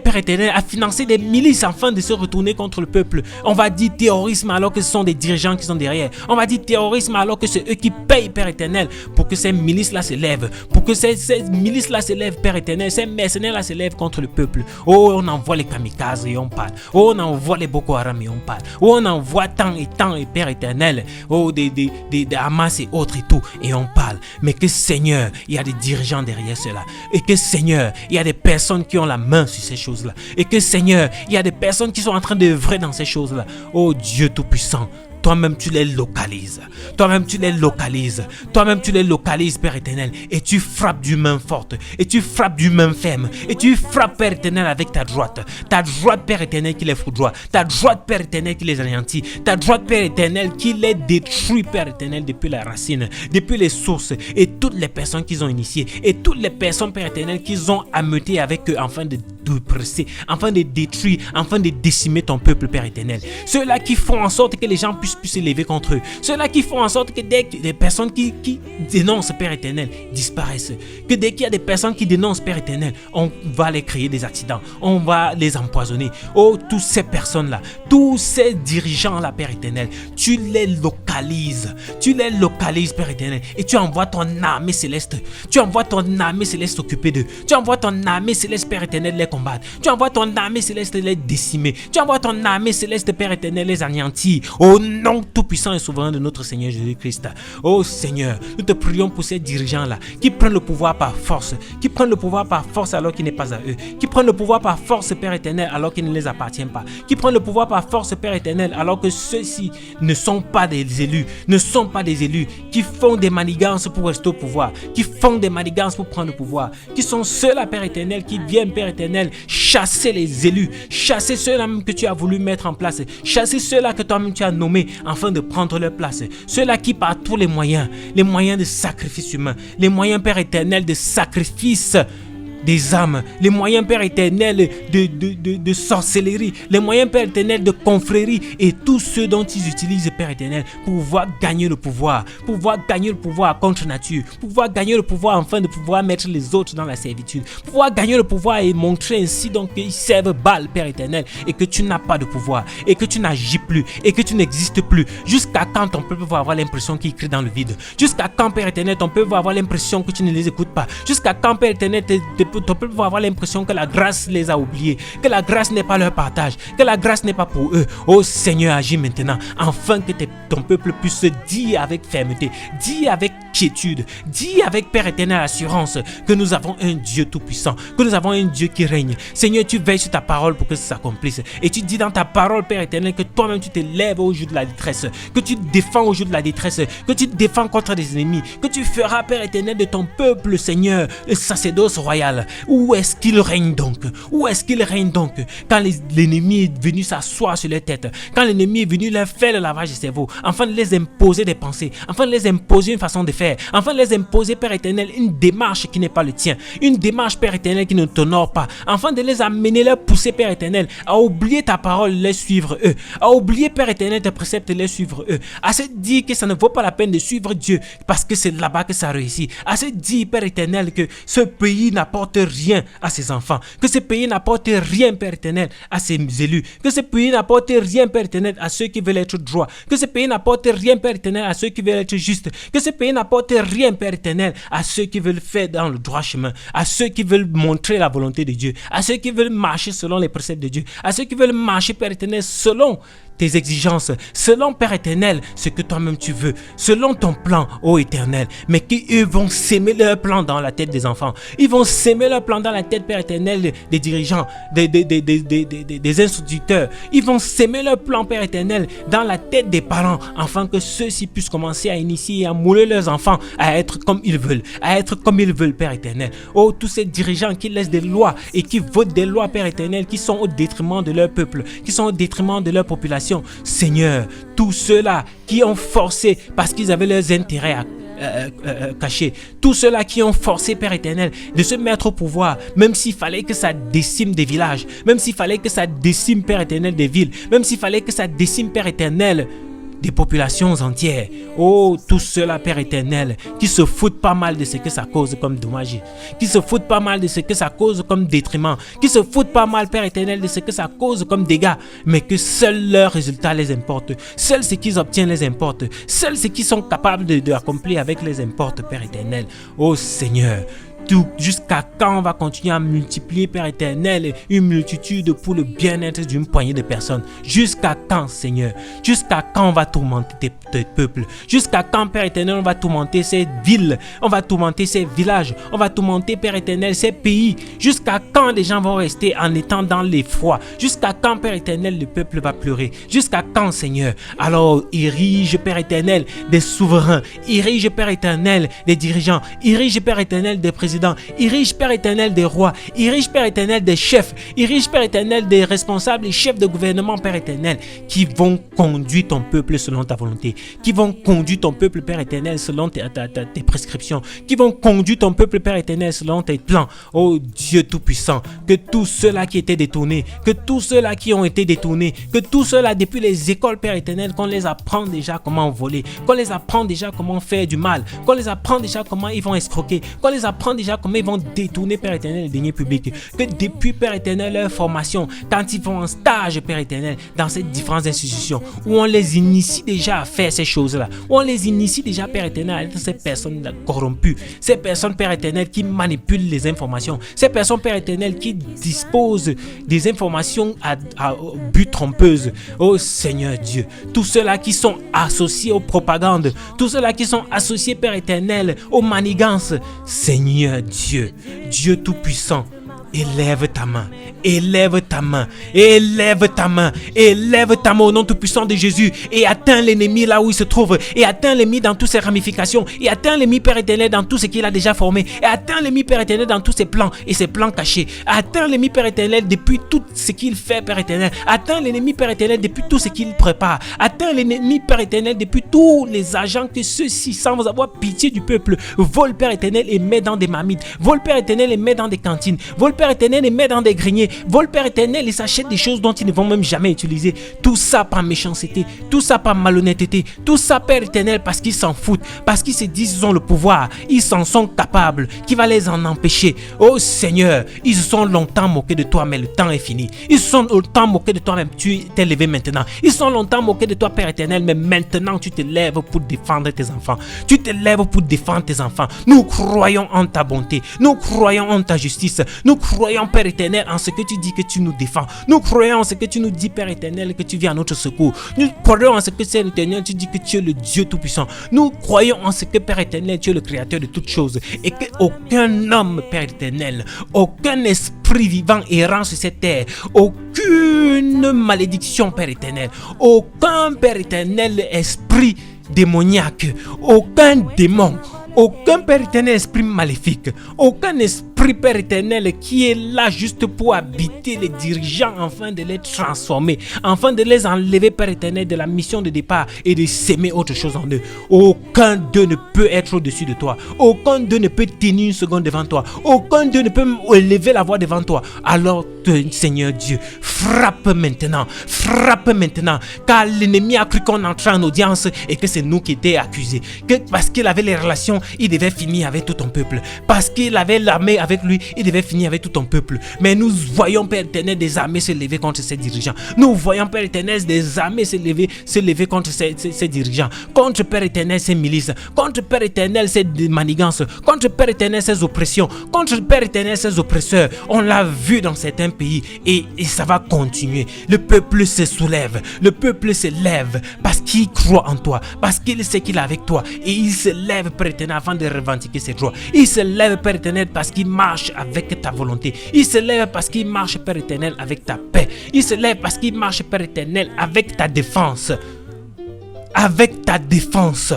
Père éternel, à financer des milices afin de se retourner contre le peuple. On va dire terrorisme alors que ce sont des dirigeants qui sont derrière. On va dire terrorisme alors que c'est eux qui payent, Père éternel, pour que ces milices-là se lèvent, pour que ces milices-là se lèvent, Père éternel, ces mercenaires-là se lèvent contre le peuple. Oh, on envoie les kamikazes et on parle. Oh, on envoie les Boko Haram et on parle. Oh, on envoie tant, et Père éternel, oh, des Hamas et autres et tout. Et on parle, mais que Seigneur, il y a des dirigeants derrière cela, et que Seigneur, il y a des personnes qui ont la main sur ces choses-là, et que Seigneur, il y a des personnes qui sont en train d'œuvrer dans ces choses-là. Oh Dieu Tout-Puissant, toi-même tu les localises, toi-même tu les localises, Père éternel, et tu frappes d'une main forte, et tu frappes d'une main ferme, et tu frappes, Père éternel, avec ta droite, Père éternel, qui les foudroie, ta droite, Père éternel, qui les anéantit, ta droite, Père éternel, qui les détruit, Père éternel, depuis la racine, depuis les sources, et toutes les personnes qu'ils ont initiées, et toutes les personnes, Père éternel, qu'ils ont ameutées avec eux, afin de presser, afin de détruire, afin de décimer ton peuple, Père éternel. Ceux-là qui font en sorte que les gens puissent s'élever contre eux. Ceux-là qui font en sorte que dès que des personnes qui dénoncent, Père éternel, disparaissent. Que dès qu'il y a des personnes qui dénoncent, Père éternel, on va les créer des accidents. On va les empoisonner. Oh, toutes ces personnes-là, tous ces dirigeants-là, Père éternel, tu les localises. Père éternel, et tu envoies ton armée céleste. Tu envoies ton armée céleste s'occuper d'eux. Tu envoies ton armée céleste, Père éternel, les combattre. Tu envoies ton armée céleste les décimer. Tu envoies ton armée céleste, Père éternel, les anéantir. Au nom tout-puissant et souverain de notre Seigneur Jésus-Christ. Oh Seigneur, nous te prions pour ces dirigeants-là qui prennent le pouvoir par force, alors qu'il n'est pas à eux, qui prennent le pouvoir par force, Père éternel, alors qu'il ne les appartient pas, qui prennent le pouvoir par force, Père éternel, alors que ceux-ci ne sont pas des élus, qui font des manigances pour rester au pouvoir, qui font des manigances pour prendre le pouvoir, qui sont ceux-là, Père éternel, qui viennent, Père éternel, chasser les élus, chasser ceux-là même que tu as voulu mettre en place, chasser ceux-là que toi-même tu as nommés afin de prendre leur place, ceux-là qui par tous les moyens de sacrifice humain, les moyens, Père éternel, de sacrifice des âmes, les moyens, Père éternel, de sorcellerie, les moyens, Père éternel, de confrérie, et tous ceux dont ils utilisent, Père éternel, pour pouvoir gagner le pouvoir contre nature, pour pouvoir gagner le pouvoir afin de pouvoir mettre les autres dans la servitude, pour pouvoir gagner le pouvoir et montrer ainsi donc qu'ils servent Baal, Père éternel, et que tu n'as pas de pouvoir, et que tu n'agis plus, et que tu n'existes plus. Jusqu'à quand ton peuple va avoir l'impression qu'il crie dans le vide? Jusqu'à quand, Père éternel, ton peuple va avoir l'impression que tu ne les écoutes pas? Jusqu'à quand, Père éternel, ton peuple va avoir l'impression que la grâce les a oubliés, que la grâce n'est pas leur partage, que la grâce n'est pas pour eux? Oh Seigneur, agis maintenant, afin que ton peuple puisse dire avec fermeté, dire avec quiétude, dire avec, Père éternel, assurance que nous avons un Dieu tout-puissant, que nous avons un Dieu qui règne. Seigneur, tu veilles sur ta parole pour que ça s'accomplisse, et tu dis dans ta parole, Père éternel, que toi-même tu te lèves au jour de la détresse, que tu défends au jour de la détresse, que tu défends contre des ennemis, que tu feras, Père éternel, de ton peuple, Seigneur, le sacerdoce royal. Où est-ce qu'il règne donc? Quand l'ennemi est venu s'asseoir sur leur tête, quand l'ennemi est venu leur faire le lavage de cerveau, afin de les imposer des pensées, afin de les imposer une façon de faire, afin de les imposer, Père éternel, une démarche qui n'est pas le tien, une démarche, Père éternel, qui ne t'honore pas, afin de les amener, leur pousser, Père éternel, à oublier ta parole, les suivre eux, à oublier, Père éternel, tes préceptes, les suivre eux, à se dire que ça ne vaut pas la peine de suivre Dieu parce que c'est là-bas que ça réussit, à se dire, Père éternel, que ce pays n'apporte rien à ses enfants, que ce pays n'apporte rien, Père éternel, à ses élus, que ce pays n'apporte rien, Père éternel, à ceux qui veulent être droits, que ce pays n'apporte rien, Père éternel, à ceux qui veulent être justes, que ce pays n'apporte rien, Père éternel, à ceux qui veulent faire dans le droit chemin, à ceux qui veulent montrer la volonté de Dieu, à ceux qui veulent marcher selon les préceptes de Dieu, à ceux qui veulent marcher, Père éternel, selon tes exigences, selon, Père éternel, ce que toi-même tu veux, selon ton plan, ô éternel, mais qu'ils vont s'aimer leur plan dans la tête des enfants, ils vont s'aimer leur plan dans la tête, Père éternel, des dirigeants, des instructeurs, ils vont s'aimer leur plan, Père éternel, dans la tête des parents, afin que ceux-ci puissent commencer à initier et à mouler leurs enfants à être comme ils veulent, Père éternel. Oh, tous ces dirigeants qui laissent des lois et qui votent des lois, Père éternel, qui sont au détriment de leur peuple, qui sont au détriment de leur population, Seigneur, tous ceux-là qui ont forcé parce qu'ils avaient leurs intérêts cachés, tous ceux-là qui ont forcé, Père éternel, de se mettre au pouvoir, même s'il fallait que ça décime des villages, même s'il fallait que ça décime, Père éternel, des villes, même s'il fallait que ça décime, Père éternel, des populations entières. Oh, tous ceux-là, Père éternel, qui se foutent pas mal de ce que ça cause comme dommage, qui se foutent pas mal de ce que ça cause comme détriment, qui se foutent pas mal, Père éternel, de ce que ça cause comme dégâts, mais que seuls leurs résultats les importent, seuls ce qu'ils obtiennent les importe, seuls ce qu'ils sont capables d'accomplir avec les importe, Père éternel. Oh Seigneur, jusqu'à quand on va continuer à multiplier, Père éternel, une multitude pour le bien-être d'une poignée de personnes? Jusqu'à quand, Seigneur? Jusqu'à quand on va tourmenter tes peuples? Jusqu'à quand, Père éternel, on va tourmenter ces villes? On va tourmenter ces villages? On va tourmenter, Père éternel, ces pays? Jusqu'à quand les gens vont rester en étant dans l'effroi? Jusqu'à quand, Père éternel, le peuple va pleurer? Jusqu'à quand, Seigneur? Alors, érige, Père éternel, des souverains. Érige, Père éternel, des dirigeants. Érige, Père éternel, des présidents. Érige, Père éternel, des rois. Érige, Père éternel, des chefs. Érige, Père éternel, des responsables et chefs de gouvernement, Père éternel, qui vont conduire ton peuple selon ta volonté, qui vont conduire ton peuple, Père éternel, selon tes prescriptions, qui vont conduire ton peuple, Père éternel, selon tes plans. Oh Dieu Tout-Puissant, que tous ceux-là qui étaient détournés, que tous ceux-là qui ont été détournés, que tous ceux-là depuis les écoles, Père éternel, qu'on les apprend déjà comment voler, qu'on les apprend déjà comment faire du mal, qu'on les apprend déjà comment ils vont escroquer, qu'on les apprend déjà comment ils vont détourner, Père éternel, les deniers publics. Que depuis, Père éternel, leur formation, quand ils vont en stage, Père éternel, dans ces différentes institutions, où on les initie déjà à faire ces choses-là, où on les initie déjà, Père éternel, à être ces personnes corrompues, ces personnes, Père éternel, qui manipulent les informations, ces personnes, Père éternel, qui disposent des informations à but trompeuse. Oh Seigneur Dieu, tous ceux-là qui sont associés aux propagandes, tous ceux-là qui sont associés, Père éternel, aux manigances, Seigneur Dieu, Dieu Tout-Puissant, élève ta main, élève ta main, élève ta main, élève ta main au nom tout-puissant de Jésus et atteins l'ennemi là où il se trouve, et atteins l'ennemi dans toutes ses ramifications, et atteins l'ennemi, Père éternel, dans tout ce qu'il a déjà formé, et atteins l'ennemi, Père éternel, dans tous ses plans et ses plans cachés, atteins l'ennemi, Père éternel, depuis tout ce qu'il fait, Père éternel, atteins l'ennemi, Père éternel, depuis tout ce qu'il prépare, atteins l'ennemi, Père éternel, depuis tous les agents que ceux-ci, sans avoir pitié du peuple, volent, Père éternel, et met dans des marmites, volent, Père éternel, et met dans des cantines, volent, Père éternel, et met dans des greniers, volent, Père éternel, et s'achètent des choses dont ils ne vont même jamais utiliser. Tout ça par méchanceté, tout ça par malhonnêteté, tout ça, Père éternel, parce qu'ils s'en foutent, parce qu'ils se disent qu'ils ont le pouvoir, ils s'en sont capables, qui va les en empêcher? Oh Seigneur, ils se sont longtemps moqués de toi, mais le temps est fini. Ils se sont longtemps moqués de toi, même tu t'es levé maintenant. Ils se sont longtemps moqués de toi, Père éternel, mais maintenant tu te lèves pour défendre tes enfants. Tu te lèves pour défendre tes enfants. Nous croyons en ta bonté, nous croyons en ta justice, nous croyons, Père éternel, en ce que tu dis que tu nous défends. Nous croyons en ce que tu nous dis, Père éternel, que tu viens à notre secours. Nous croyons en ce que, Père éternel, tu dis que tu es le Dieu Tout-Puissant. Nous croyons en ce que, Père éternel, tu es le Créateur de toutes choses, et qu'aucun homme, Père éternel, aucun esprit vivant errant sur cette terre, aucune malédiction, Père éternel, aucun, Père éternel, esprit démoniaque, aucun démon, aucun, Père éternel, esprit maléfique, aucun esprit, Père éternel, qui est là juste pour habiter les dirigeants, afin de les transformer, afin de les enlever, Père éternel, de la mission de départ et de s'aimer autre chose en eux. Aucun d'eux ne peut être au-dessus de toi. Aucun d'eux ne peut tenir une seconde devant toi. Aucun d'eux ne peut élever la voix devant toi. Alors, Seigneur Dieu, frappe maintenant, car l'ennemi a cru qu'on entrait en audience et que c'est nous qui étions accusés, que parce qu'il avait les relations, il devait finir avec tout ton peuple, parce qu'il avait l'armée avec lui, il devait finir avec tout ton peuple. Mais nous voyons, Père éternel, des armées se lever contre ces dirigeants. Nous voyons, Père éternel, des armées se lever contre ces dirigeants, contre, Père éternel, ces milices, contre, Père éternel, ces manigances, contre, Père éternel, ces oppressions, contre, Père éternel, ces oppresseurs. On l'a vu dans certains pays, et ça va continuer. Le peuple se soulève, le peuple se lève parce qu'il croit en toi, parce qu'il sait qu'il est avec toi, et il se lève, Père éternel, afin de revendiquer ses droits. Il se lève, Père éternel, parce qu'il marche avec ta volonté. Il se lève parce qu'il marche, Père éternel, avec ta paix. Il se lève parce qu'il marche, Père éternel, avec ta défense. Avec ta défense.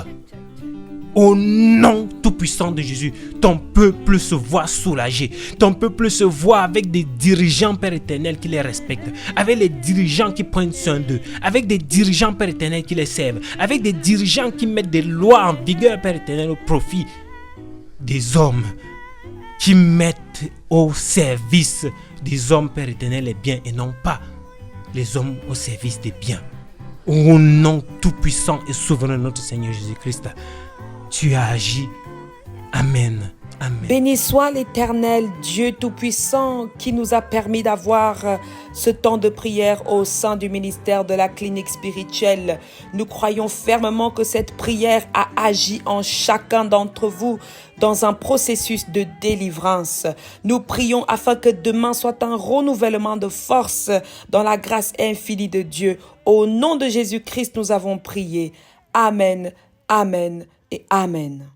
Au nom tout-puissant de Jésus, ton peuple se voit soulagé. Ton peuple se voit avec des dirigeants, Père éternel, qui les respectent. Avec les dirigeants qui prennent soin d'eux. Avec des dirigeants, Père éternel, qui les servent. Avec des dirigeants qui mettent des lois en vigueur, Père éternel, au profit des hommes. Qui mettent au service des hommes, Père éternel, les biens et non pas les hommes au service des biens. Au nom tout-puissant et souverain de notre Seigneur Jésus-Christ, tu as agi. Amen. Amen. Béni soit l'Éternel, Dieu Tout-Puissant, qui nous a permis d'avoir ce temps de prière au sein du ministère de la clinique spirituelle. Nous croyons fermement que cette prière a agi en chacun d'entre vous dans un processus de délivrance. Nous prions afin que demain soit un renouvellement de force dans la grâce infinie de Dieu. Au nom de Jésus-Christ, nous avons prié. Amen, amen et amen.